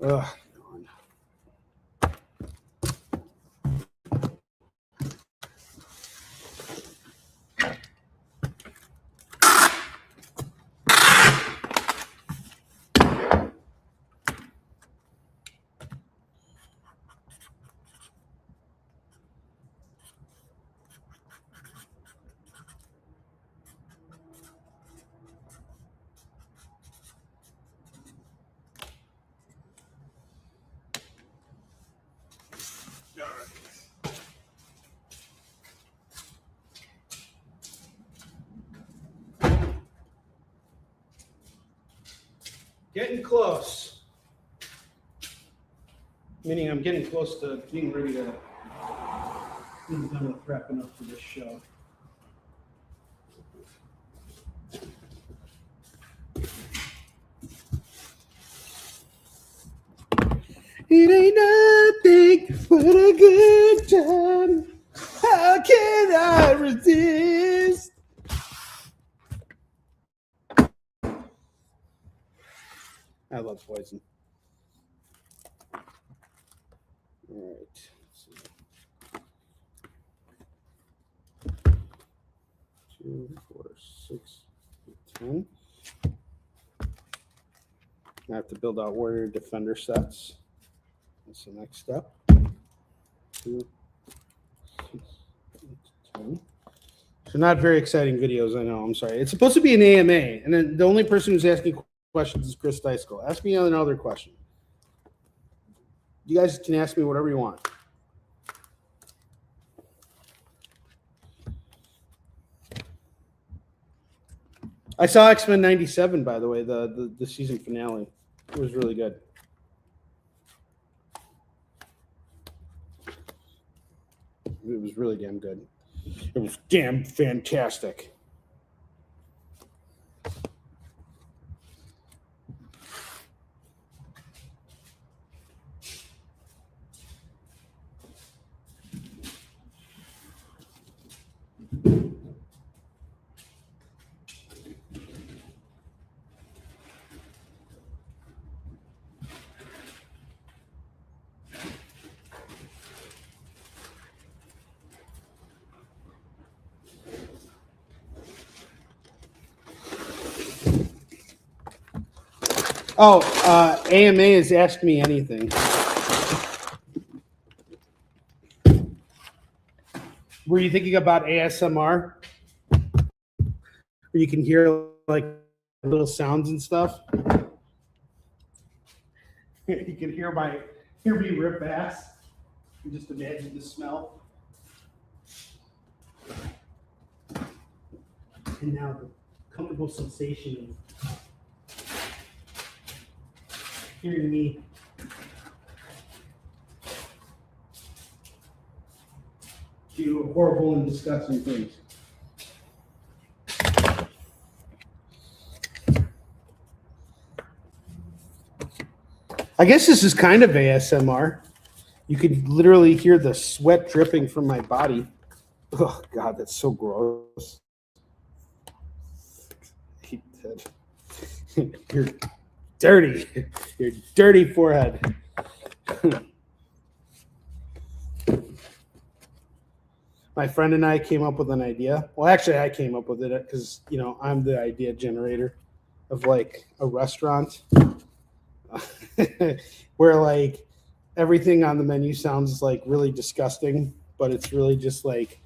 Ugh. Getting close. Meaning I'm getting close to being ready to be done with prepping up for this show. It ain't nothing but a good time. How can I resist? I love Poison. All right. 2, 4, 6, 10. I have to build out warrior defender sets. That's the next step. 2, 6, 8, 10. So not very exciting videos, I know. I'm sorry. It's supposed to be an AMA, and then the only person who's asking questions is Chris Deiskell. Ask me another question. You guys can ask me whatever you want. I saw X-Men 97, by the way, the season finale. It was really good. It was really damn good. It was damn fantastic. Oh, AMA has asked me anything. Were you thinking about ASMR? Where you can hear like little sounds and stuff? You can hear me rip ass. You just imagine the smell. And now the comfortable sensation of hearing me do horrible and disgusting things. I guess this is kind of ASMR. You could literally hear the sweat dripping from my body. Oh God, that's so gross. Hate that. You're dirty. Your dirty forehead. My friend and I came up with an idea. Well, actually, I came up with it because I'm the idea generator of like a restaurant where like everything on the menu sounds like really disgusting, but it's really just like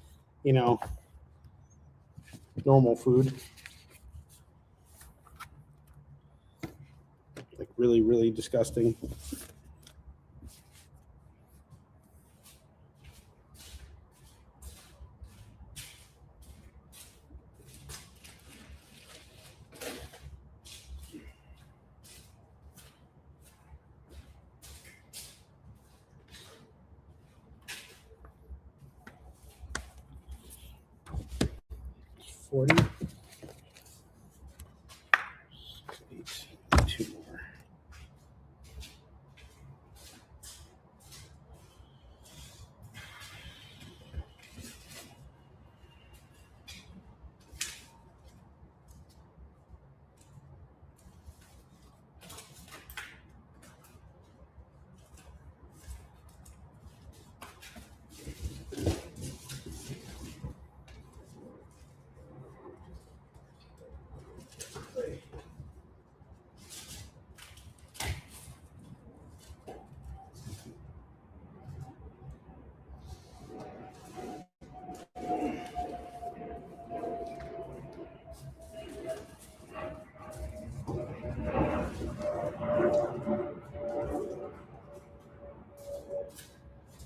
normal food, like really really disgusting. $40. 2 more.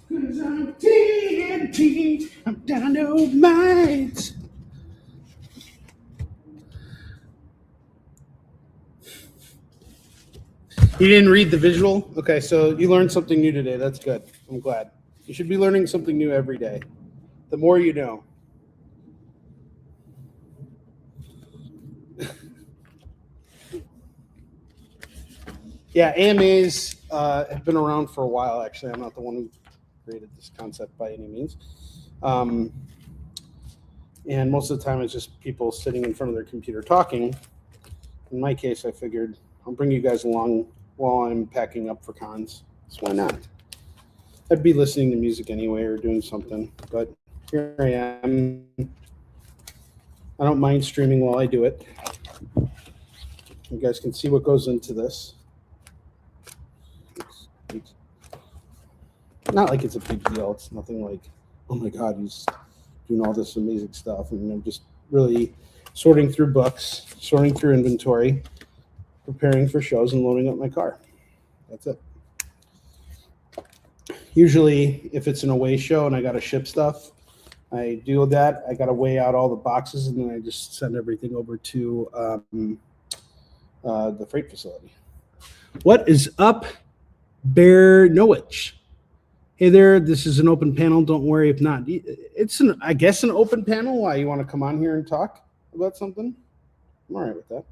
Cause I'm TNT, I'm dynamite. You didn't read the visual? Okay, so you learned something new today. That's good. I'm glad. You should be learning something new every day. The more you know. Yeah, AMAs have been around for a while, actually. I'm not the one who created this concept by any means. And most of the time, it's just people sitting in front of their computer talking. In my case, I figured I'll bring you guys along while I'm packing up for cons. So why not? I'd be listening to music anyway or doing something, but here I am. I don't mind streaming while I do it. You guys can see what goes into this. Not like it's a big deal. It's nothing like, oh my God, he's doing all this amazing stuff. And I'm just really sorting through books, sorting through inventory, preparing for shows, and loading up my car. That's it. Usually, if it's an away show and I got to ship stuff, I do that. I got to weigh out all the boxes, and then I just send everything over to the freight facility. What is up, Bear Nowich? Hey there, this is an open panel. Don't worry if not. It's I guess an open panel. Why, you want to come on here and talk about something? I'm all right with that.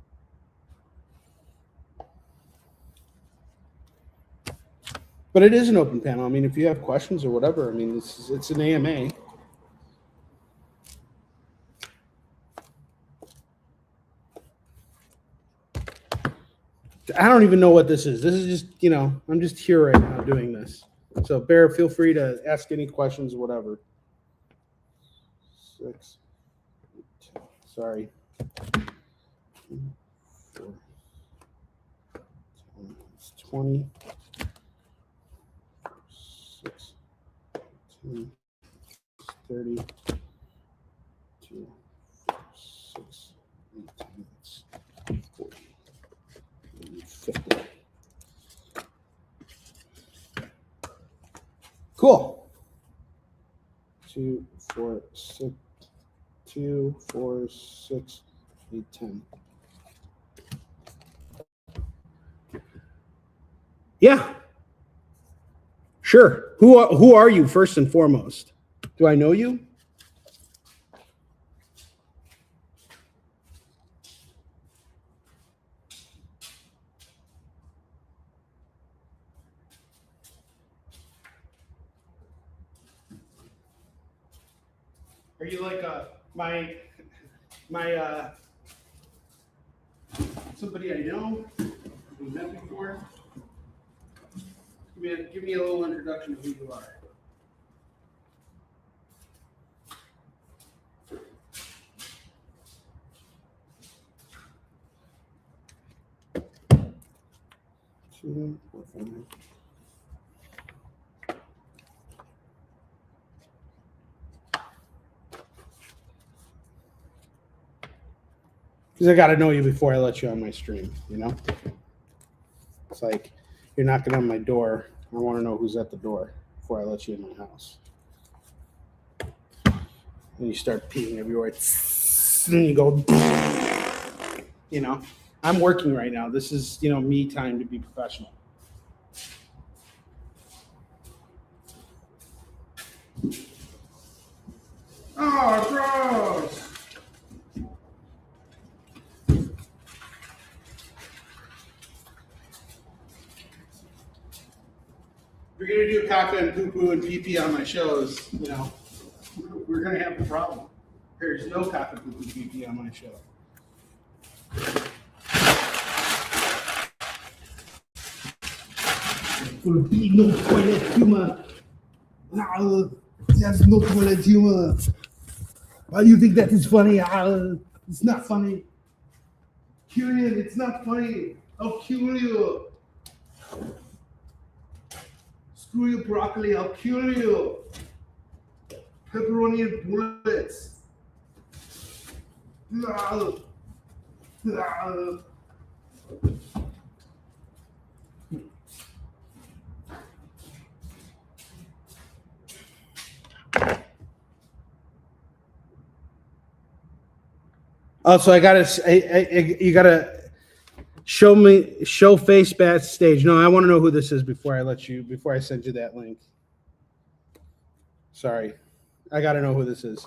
But it is an open panel. I mean, if you have questions or whatever, I mean, it's an AMA. I don't even know what this is. This is just, I'm just here right now doing this. So, Bear, feel free to ask any questions or whatever. 6, 8, sorry. 4, 20, 6, 10, 30, 2, 6, 8, 40, 50. Cool. 2, 4, 6, 2, 4, 6, 8, 10. Yeah. Sure. Who are you first and foremost? Do I know you? Are you like my somebody I know we met before? Give me a little introduction of who you are. Because I got to know you before I let you on my stream, you know? It's like you're knocking on my door. I want to know who's at the door before I let you in my house. And you start peeing everywhere. And you go, you know? I'm working right now. This is, me time to be professional. Oh, gross! If you're gonna do caca and poo poo and pee pee on my shows, we're gonna have a problem. There's no caca, poo poo, pee pee on my show. Will be no toilet humor. There's no toilet humor. Why do you think that is funny? It's not funny. Kyrian, it's not funny. I'll kill you. Screw you, broccoli. I'll kill you. Pepperoni and bullets. Also, you gotta show face backstage. No, I want to know who this is before I send you that link. Sorry, I gotta know who this is.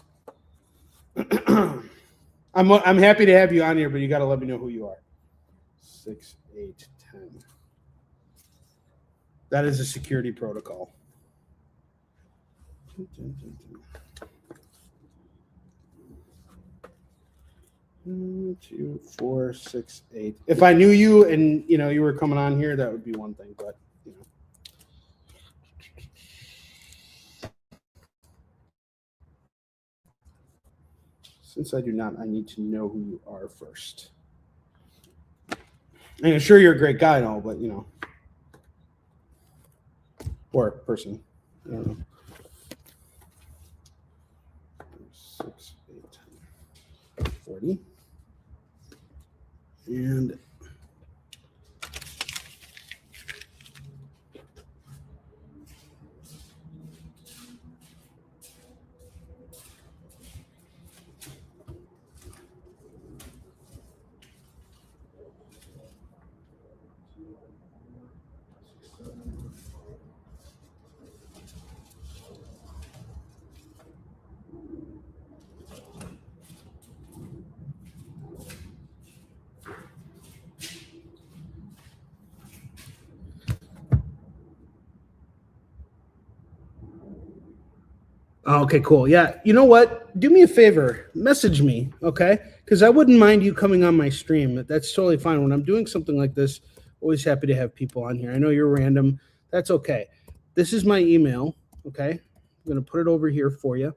I'm happy to have you on here, but you gotta let me know who you are. 6, 8, 10. That is a security protocol. 1, 2, 4, 6, 8. If I knew you and you were coming on here, that would be one thing. But since I do not, I need to know who you are first. I'm sure you're a great guy and all, but or person. I don't know. 6, 8, 10, 40. And okay, cool. Yeah, you know what? Do me a favor. Message me, okay? Because I wouldn't mind you coming on my stream. That's totally fine. When I'm doing something like this, always happy to have people on here. I know you're random. That's okay. This is my email, okay? I'm going to put it over here for you.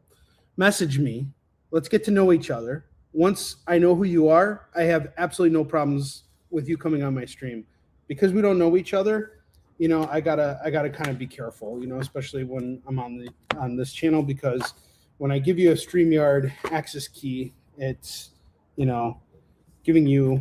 Message me. Let's get to know each other. Once I know who you are, I have absolutely no problems with you coming on my stream. Because we don't know each other, I gotta kind of be careful, especially when I'm on this channel, because when I give you a StreamYard access key, it's giving you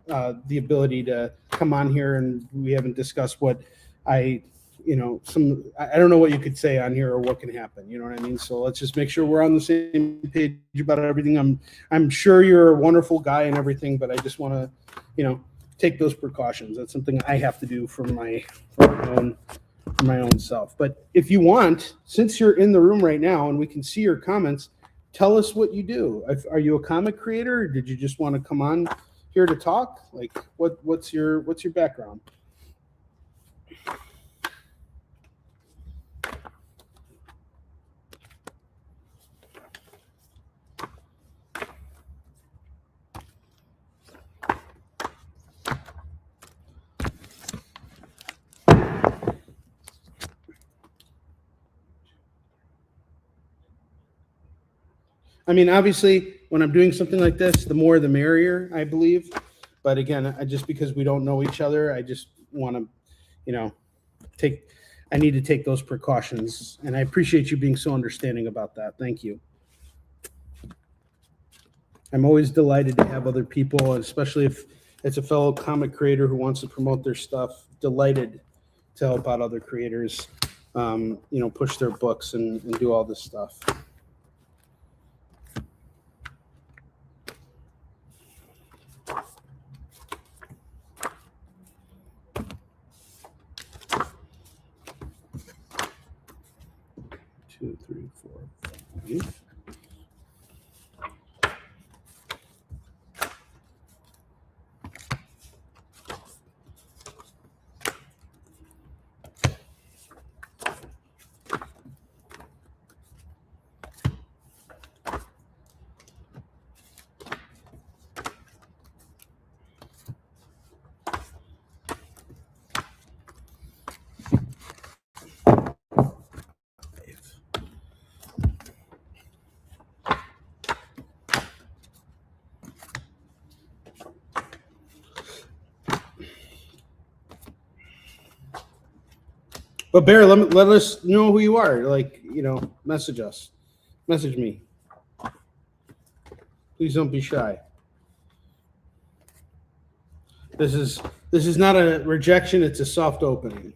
the ability to come on here, and we haven't discussed what I don't know what you could say on here or what can happen. You know what I mean? So let's just make sure we're on the same page about everything. I'm sure you're a wonderful guy and everything, but I just want to, take those precautions. That's something I have to do for my own self. But if you want, since you're in the room right now and we can see your comments, tell us what you do. Are you a comic creator? Or did you just want to come on here to talk? Like, what's your background? I mean, obviously, when I'm doing something like this, the more the merrier, I believe. But again, just because we don't know each other, I just want to, I need to take those precautions. And I appreciate you being so understanding about that. Thank you. I'm always delighted to have other people, especially if it's a fellow comic creator who wants to promote their stuff. Delighted to help out other creators, push their books and do all this stuff. Two, three, four, five. But Bear, let us know who you are. Message us. Message me. Please don't be shy. This is not a rejection, it's a soft opening.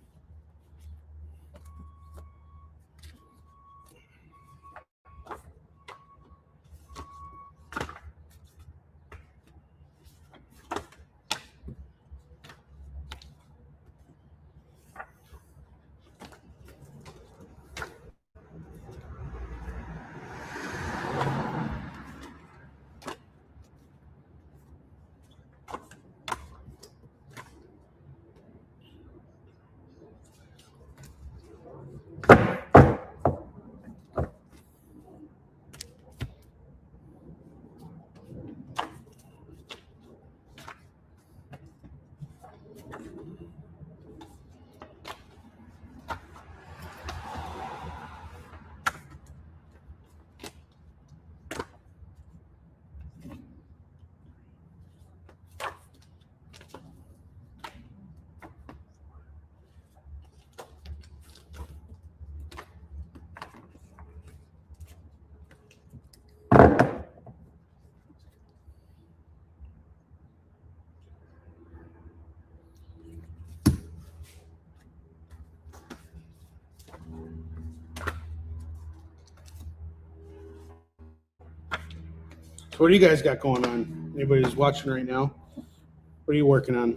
So what do you guys got going on? Anybody who's watching right now? What are you working on?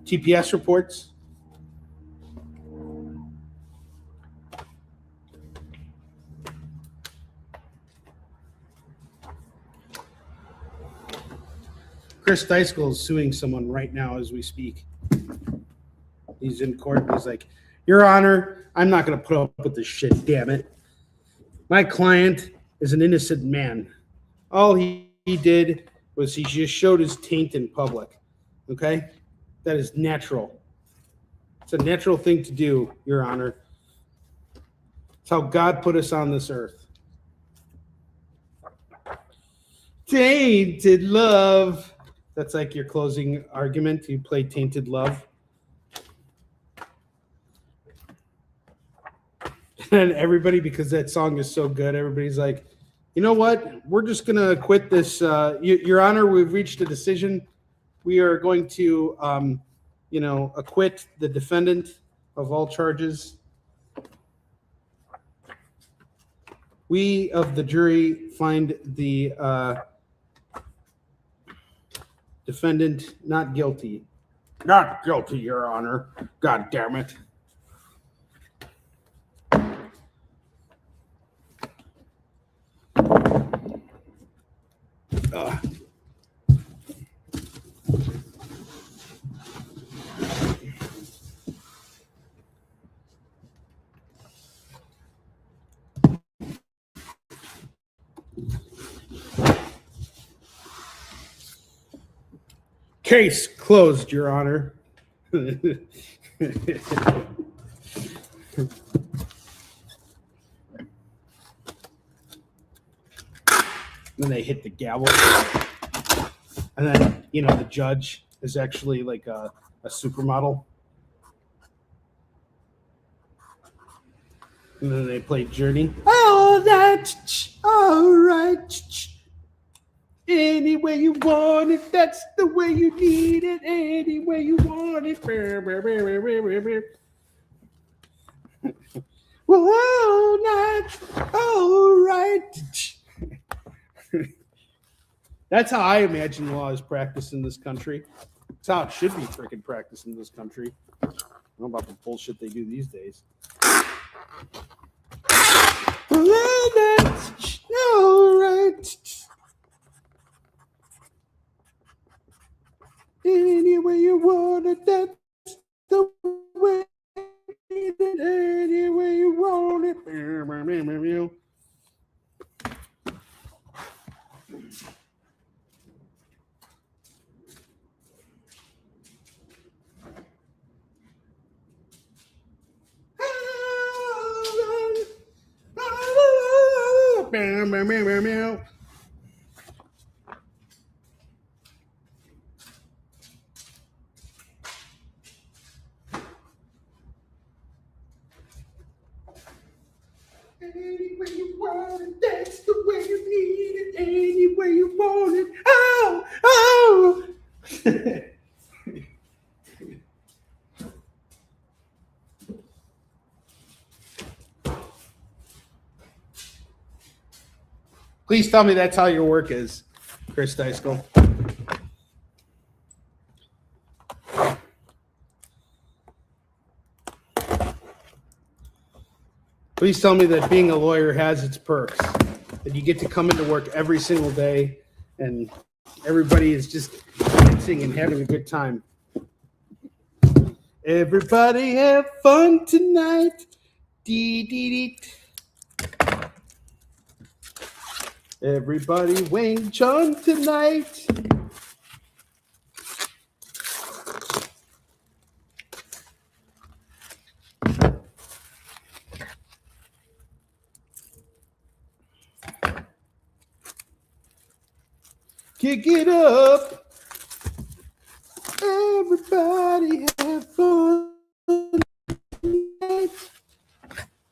TPS reports? Chris Deiskell is suing someone right now as we speak. He's in court and he's like, Your Honor, I'm not going to put up with this shit, damn it. My client is an innocent man. All he did was he just showed his taint in public. Okay? That is natural. It's a natural thing to do, Your Honor. It's how God put us on this earth. Tainted love. That's like your closing argument. You play Tainted Love. And everybody, because that song is so good, everybody's like, you know what? We're just going to quit this. Your Honor, we've reached a decision. We are going to, acquit the defendant of all charges. We of the jury find the defendant not guilty. Not guilty, Your Honor. God damn it. Case closed, Your Honor. then they hit the gavel. And then, you know, the judge is actually like a supermodel. And then they play Journey. Oh, that's all right. Any way you want it, that's the way you need it. Any way you want it. Well, that's all right. That's how I imagine law is practiced in this country. That's how it should be freaking practiced in this country. I don't know about the bullshit they do these days. Well, that's all right. Any way you want it, that's the way. Any way you want it. Any way you want it, that's the way you need it. Any way you want it. Oh, oh. Please tell me that's how your work is, Chris Deiskell. Please tell me that being a lawyer has its perks, that you get to come into work every single day and everybody is just dancing and having a good time. Everybody have fun tonight. Dee dee dee. Everybody Wing Chun tonight. Kick it up. Everybody have fun tonight.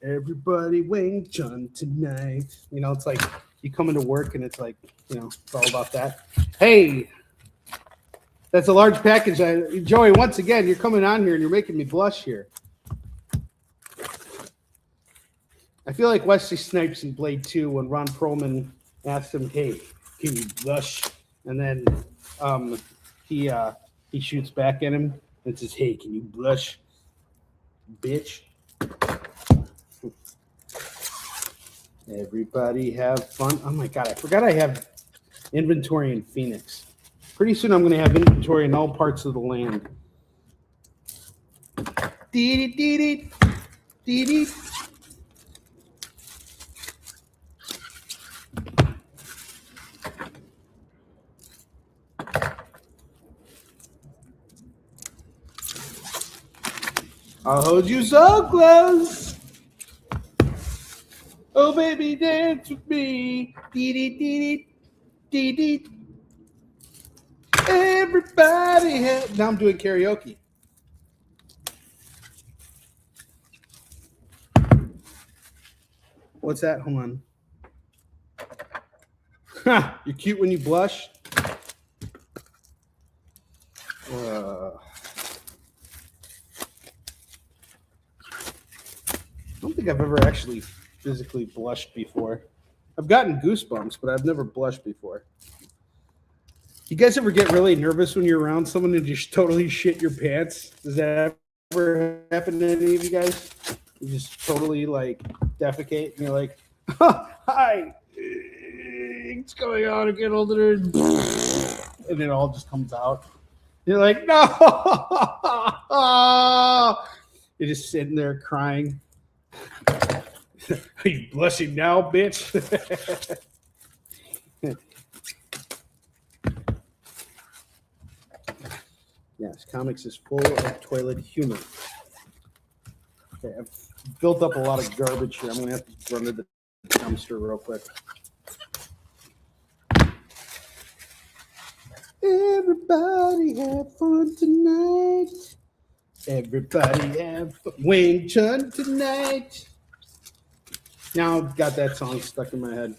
Everybody Wing Chun tonight. You know, it's like you come into work and it's like, you know, it's all about that. Hey, that's a large package. Joey, once again, you're coming on here and you're making me blush here. I feel like Wesley Snipes in Blade 2 when Ron Perlman asked him, hey, can you blush? And then he shoots back at him and says, hey, can you blush, bitch? Everybody have fun. Oh, my God. I forgot I have inventory in Phoenix. Pretty soon I'm going to have inventory in all parts of the land. Dee-dee-dee-dee. Dee-dee. I'll hold you so close. Oh, baby, dance with me. Dee-dee-dee-dee. Dee-dee. Everybody has... Now I'm doing karaoke. What's that? Hold on. You're cute when you blush. I don't think I've ever actually physically blushed before. I've gotten goosebumps, but I've never blushed before. You guys ever get really nervous when you're around someone and just totally shit your pants? Does that ever happen to any of you guys? You just totally like defecate and you're like, oh, hi, what's going on? I get older, and it all just comes out. You're like, no. You're just sitting there crying. Are you blushing now, bitch? Yes, comics is full of toilet humor. Okay, I've built up a lot of garbage here. I'm going to have to run to the dumpster real quick. Everybody have fun tonight. Everybody have fun. Wing Chun tonight. Now I've got that song stuck in my head.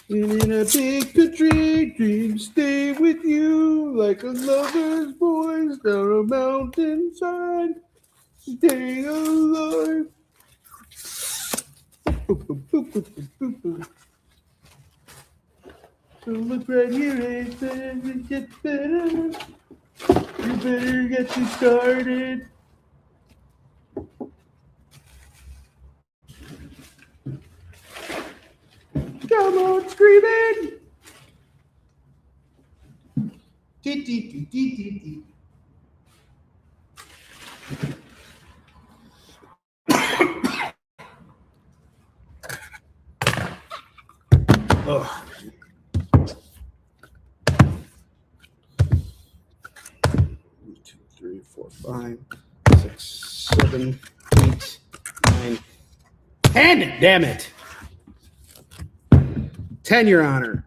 And in a big country, dreams stay with you like a lover's voice down a mountainside. Stay alive. So look right here, it gets better. You better get you started. Come on, screaming! Oh. 1, 2, 3, 4, 5, 6, 7, 8, 9. 10, damn it! 10, Your Honor.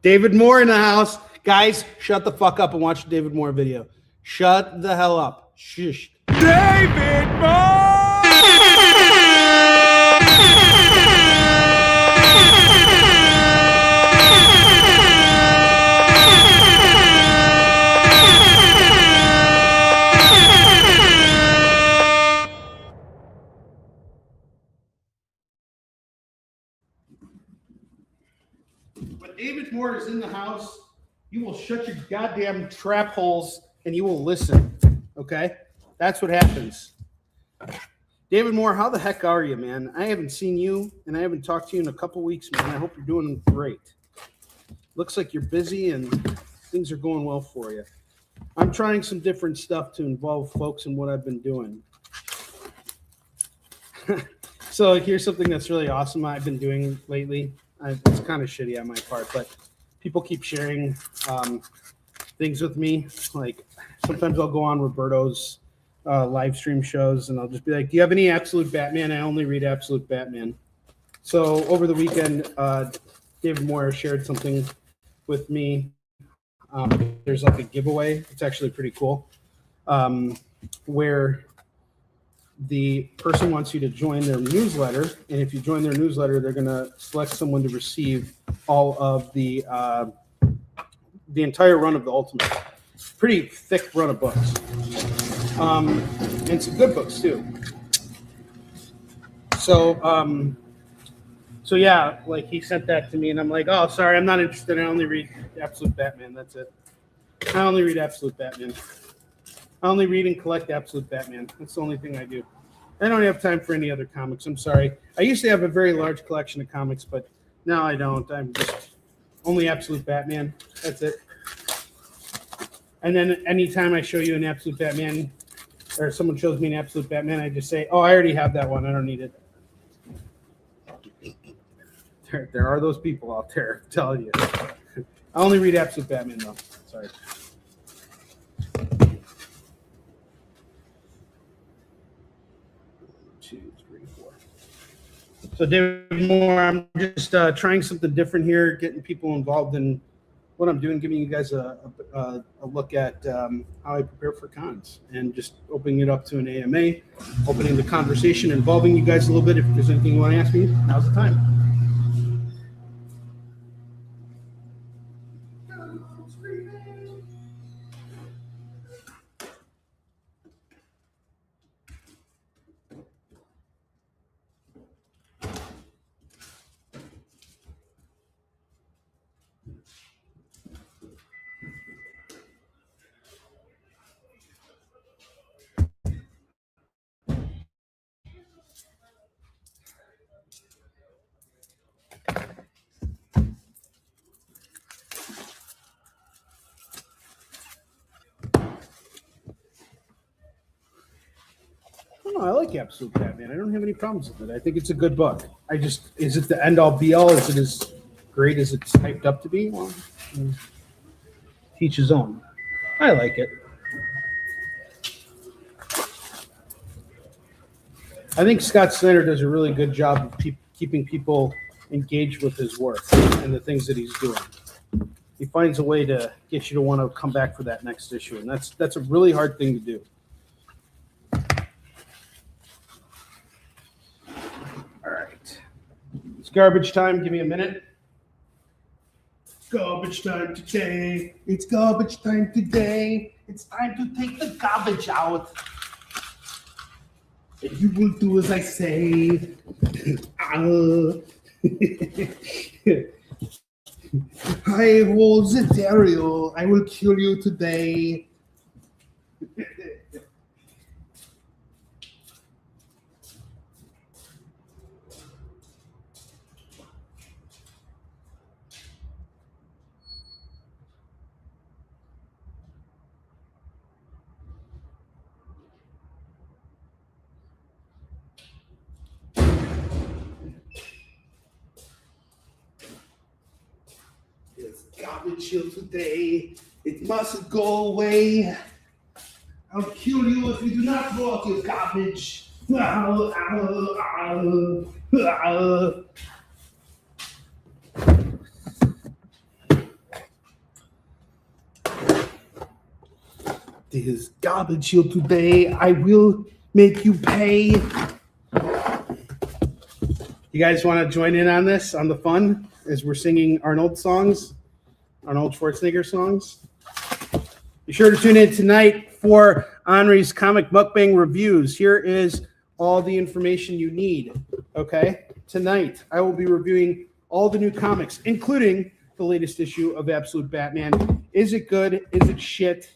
David Moore in the house. Guys, shut the fuck up and watch the David Moore video. Shut the hell up. Shush. David Moore! When David Moore is in the house, you will shut your goddamn trap holes and you will listen. Okay? That's what happens. David Moore, how the heck are you, man? I haven't seen you and I haven't talked to you in a couple weeks, man. I hope you're doing great. Looks like you're busy and things are going well for you. I'm trying some different stuff to involve folks in what I've been doing. So here's something that's really awesome I've been doing lately. It's kind of shitty on my part, but people keep sharing things with me. Like sometimes I'll go on Roberto's live stream shows and I'll just be like, do you have any Absolute Batman? I only read Absolute Batman. So over the weekend, David Moore shared something with me. There's like a giveaway. It's actually pretty cool, where the person wants you to join their newsletter, and if you join their newsletter, they're going to select someone to receive all of the entire run of the Ultimate. Pretty thick run of books, and some good books too. So yeah, like he sent that to me, and I'm like, oh, sorry, I'm not interested. I only read Absolute Batman. That's it. I only read Absolute Batman. I only read and collect Absolute Batman. That's the only thing I do. I don't have time for any other comics. I'm sorry. I used to have a very large collection of comics, but now I don't. I'm just only Absolute Batman. That's it. And then anytime I show you an Absolute Batman, or someone shows me an Absolute Batman, I just say, oh, I already have that one. I don't need it. There are those people out there telling you. I only read Absolute Batman, though. Sorry. So David Moore, I'm just trying something different here, getting people involved in what I'm doing, giving you guys a look at how I prepare for cons, and just opening it up to an AMA, opening the conversation, involving you guys a little bit. If there's anything you want to ask me, now's the time. don't know. I like Absolute Batman. I don't have any problems with it. I think it's a good book. Is it the end all be all? Is it as great as it's hyped up to be? Well, each his own. I like it. I think Scott Snyder does a really good job of keeping people engaged with his work and the things that he's doing. He finds a way to get you to want to come back for that next issue, and that's a really hard thing to do. All right. It's garbage time. Give me a minute. Garbage time today. It's garbage time today. It's time to take the garbage out. And you will do as I say. Hi, Rosario. I will kill you today. Garbage here today. It must go away. I'll kill you if you do not throw out your garbage. There's garbage here today. I will make you pay. You guys want to join in on this, on the fun, as we're singing Arnold Schwarzenegger songs? Be sure to tune in tonight for Onrie's comic mukbang reviews. Here is all the information you need, okay? Tonight, I will be reviewing all the new comics, including the latest issue of Absolute Batman. Is it good? Is it shit?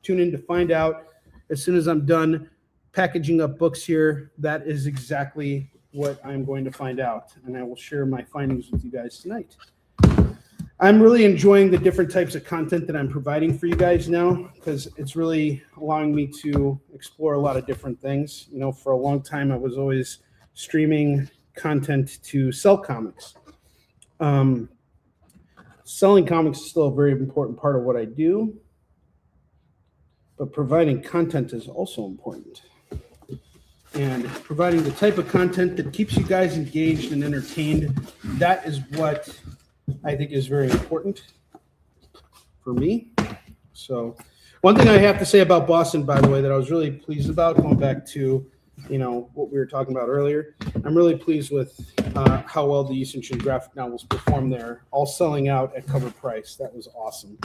Tune in to find out. As soon as I'm done packaging up books here, that is exactly what I'm going to find out, and I will share my findings with you guys tonight. I'm really enjoying the different types of content that I'm providing for you guys now, because it's really allowing me to explore a lot of different things. You know, for a long time, I was always streaming content to sell comics. Selling comics is still a very important part of what I do, but providing content is also important. And providing the type of content that keeps you guys engaged and entertained, that is what I think is very important for me. So one thing I have to say about Boston, by the way, that I was really pleased about, going back to, you know, what we were talking about earlier, I'm really pleased with how well the East Central graphic novels performed there, all selling out at cover price. That was awesome.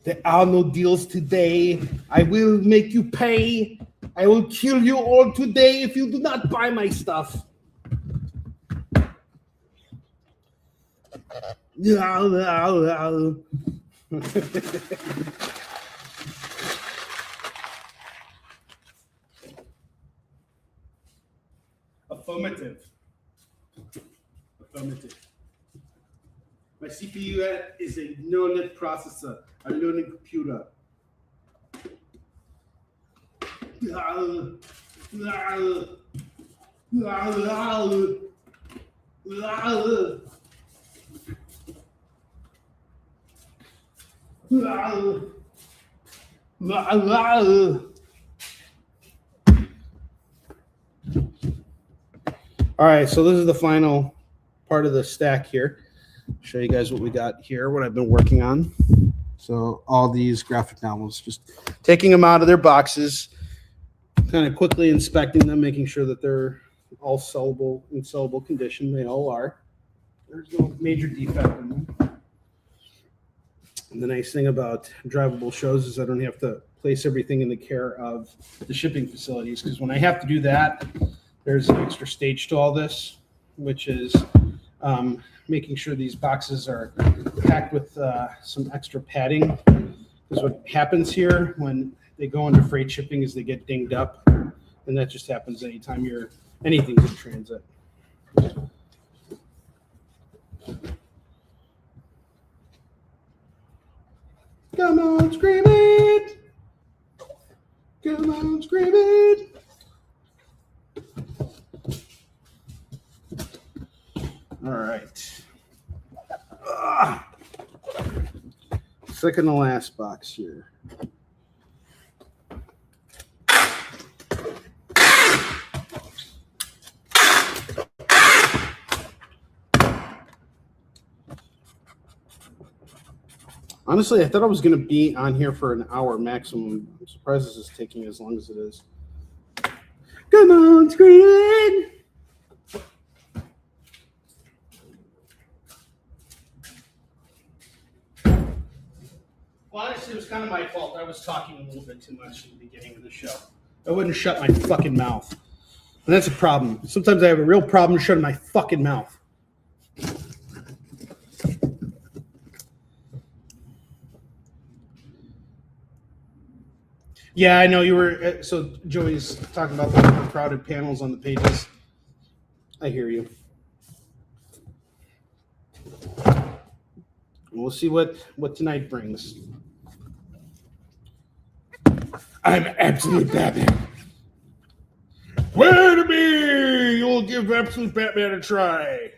There are no deals today. I will make you pay. I will kill you all today if you do not buy my stuff. Affirmative. Affirmative. My CPU is a neural net processor, a learning computer. All right, so this is the final part of the stack here. Show you guys what we got here, what I've been working on. So all these graphic novels, just taking them out of their boxes, kind of quickly inspecting them, making sure that they're all sellable, in sellable condition. They all are. There's no major defect in them. And the nice thing about drivable shows is I don't have to place everything in the care of the shipping facilities, because when I have to do that, there's an extra stage to all this, which is making sure these boxes are packed with some extra padding. Because what happens here when they go into freight shipping is they get dinged up, and that just happens anytime anything's in transit. Come on, scream it. Come on, scream it. All right. Second to last box here. Honestly, I thought I was going to be on here for an hour maximum. I'm surprised this is taking as long as it is. Come on, screen! Well, honestly, it was kind of my fault. I was talking a little bit too much at the beginning of the show. I wouldn't shut my fucking mouth. And that's a problem. Sometimes I have a real problem shutting my fucking mouth. Yeah, I know you were. So Joey's talking about the crowded panels on the pages. I hear you. We'll see what tonight brings. I'm Absolute Batman. Where to be? You'll give Absolute Batman a try.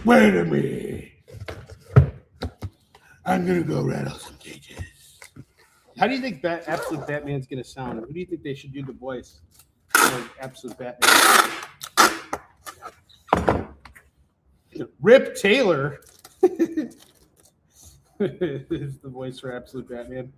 Wait a minute. I'm going to go rattle some cages. How do you think Absolute Batman's going to sound? Who do you think they should do the voice for Absolute Batman? Rip Taylor is the voice for Absolute Batman.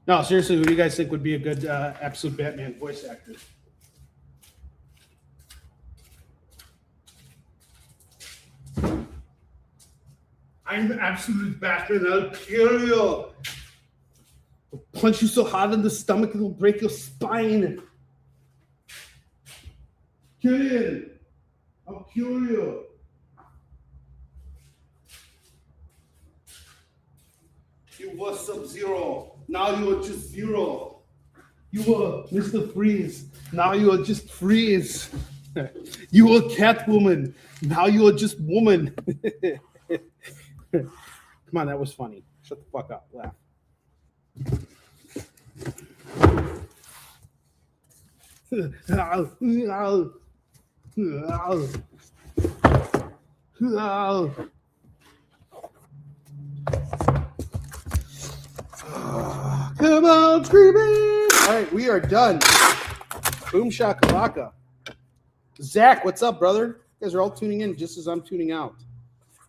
No, seriously, who do you guys think would be a good Absolute Batman voice actor? I'm Absolute Batman. I'll kill you. I'll punch you so hard in the stomach it'll break your spine. Killian, I'll kill you. You were Sub-Zero. Now you are just Zero. You were Mr. Freeze. Now you are just Freeze. You were Catwoman. Now you are just Woman. Come on, that was funny. Shut the fuck up. Laugh. Come on, screaming! All right, we are done. Boom shakalaka. Zach, what's up, brother? You guys are all tuning in just as I'm tuning out.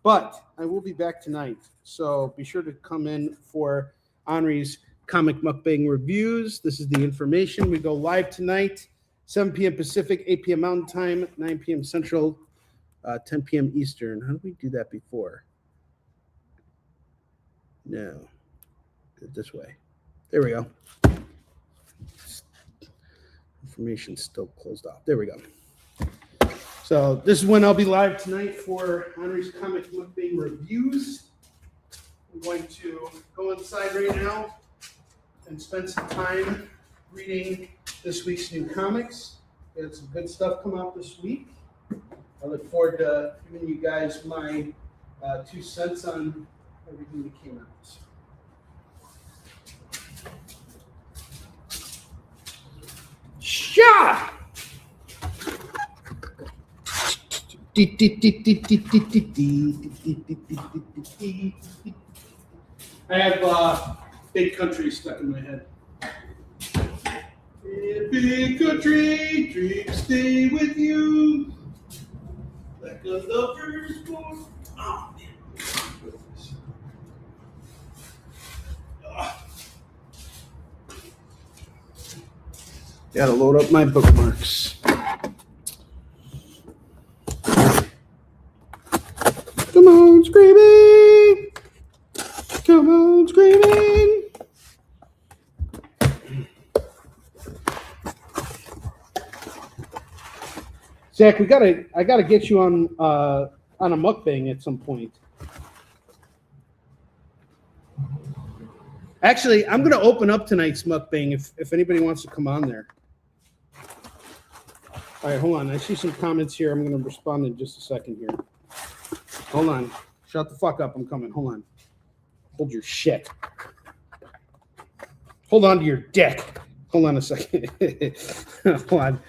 But I will be back tonight, so be sure to come in for Onrie's comic mukbang reviews. This is the information. We go live tonight, 7 p.m. Pacific, 8 p.m. Mountain Time, 9 p.m. Central, 10 p.m. Eastern. How did we do that before? No. Do it this way. There we go. Information's still closed off. There we go. So this is when I'll be live tonight for Onrie's comic mukbang reviews. I'm going to go inside right now and spend some time reading this week's new comics. We had some good stuff come out this week. I look forward to giving you guys my 2 cents on everything that came out. Shah! I have Big Country stuck in my head. Big country, dreams stay with you. Like a lover's born. Oh, man. Gotta load up my bookmarks. Come on, screaming! Come on, screaming! Zach, I gotta get you on on a mukbang at some point. Actually, I'm going to open up tonight's mukbang if anybody wants to come on there. All right, hold on. I see some comments here. I'm going to respond in just a second here. Hold on. Shut the fuck up. I'm coming. Hold on. Hold your shit. Hold on to your dick. Hold on a second. Hold on.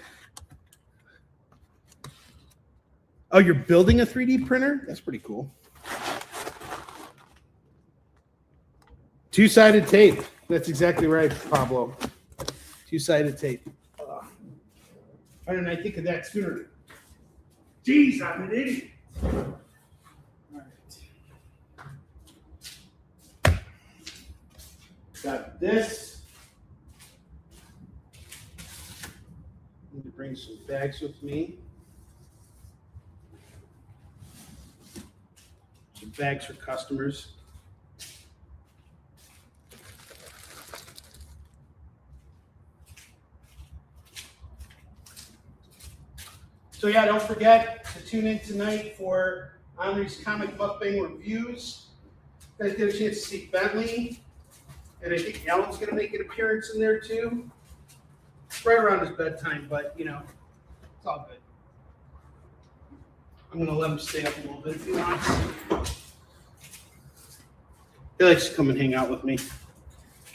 Oh, you're building a 3D printer? That's pretty cool. Two-sided tape. That's exactly right, Pablo. Two-sided tape. Why didn't I think of that sooner? Jeez, I'm an idiot. All right. Got this. I'm going to bring some bags with me. Some bags for customers. So yeah, don't forget to tune in tonight for Onrie's Comic Mukbang Reviews. You guys get a chance to see Bentley. And I think Alan's going to make an appearance in there too. It's right around his bedtime, but you know, it's all good. I'm going to let him stay up a little bit if he wants. He likes to come and hang out with me.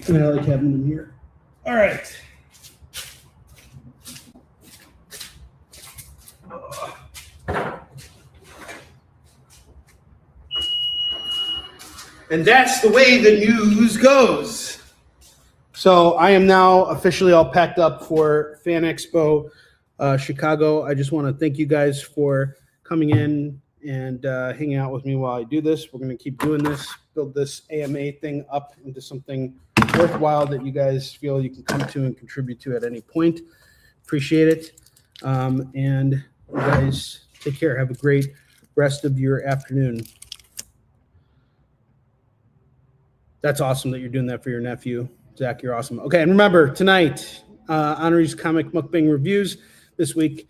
And I like having him here. All right. And that's the way the news goes. So I am now officially all packed up for Fan Expo Chicago. I just want to thank you guys for coming in and hanging out with me while I do this. We're going to keep doing this, build this AMA thing up into something worthwhile that you guys feel you can come to and contribute to at any point. Appreciate it. And you guys take care. Have a great rest of your afternoon. That's awesome that you're doing that for your nephew. Zach, you're awesome. Okay, and remember, tonight, Onrie's Comic Mukbang Reviews. This week's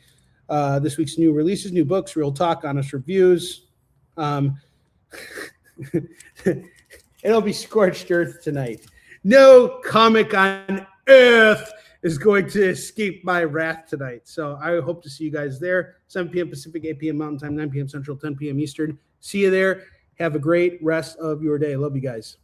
new releases, new books, real talk, honest reviews. It'll be scorched earth tonight. No comic on earth is going to escape my wrath tonight. So I hope to see you guys there. 7 p.m. Pacific, 8 p.m. Mountain Time, 9 p.m. Central, 10 p.m. Eastern. See you there. Have a great rest of your day. Love you guys.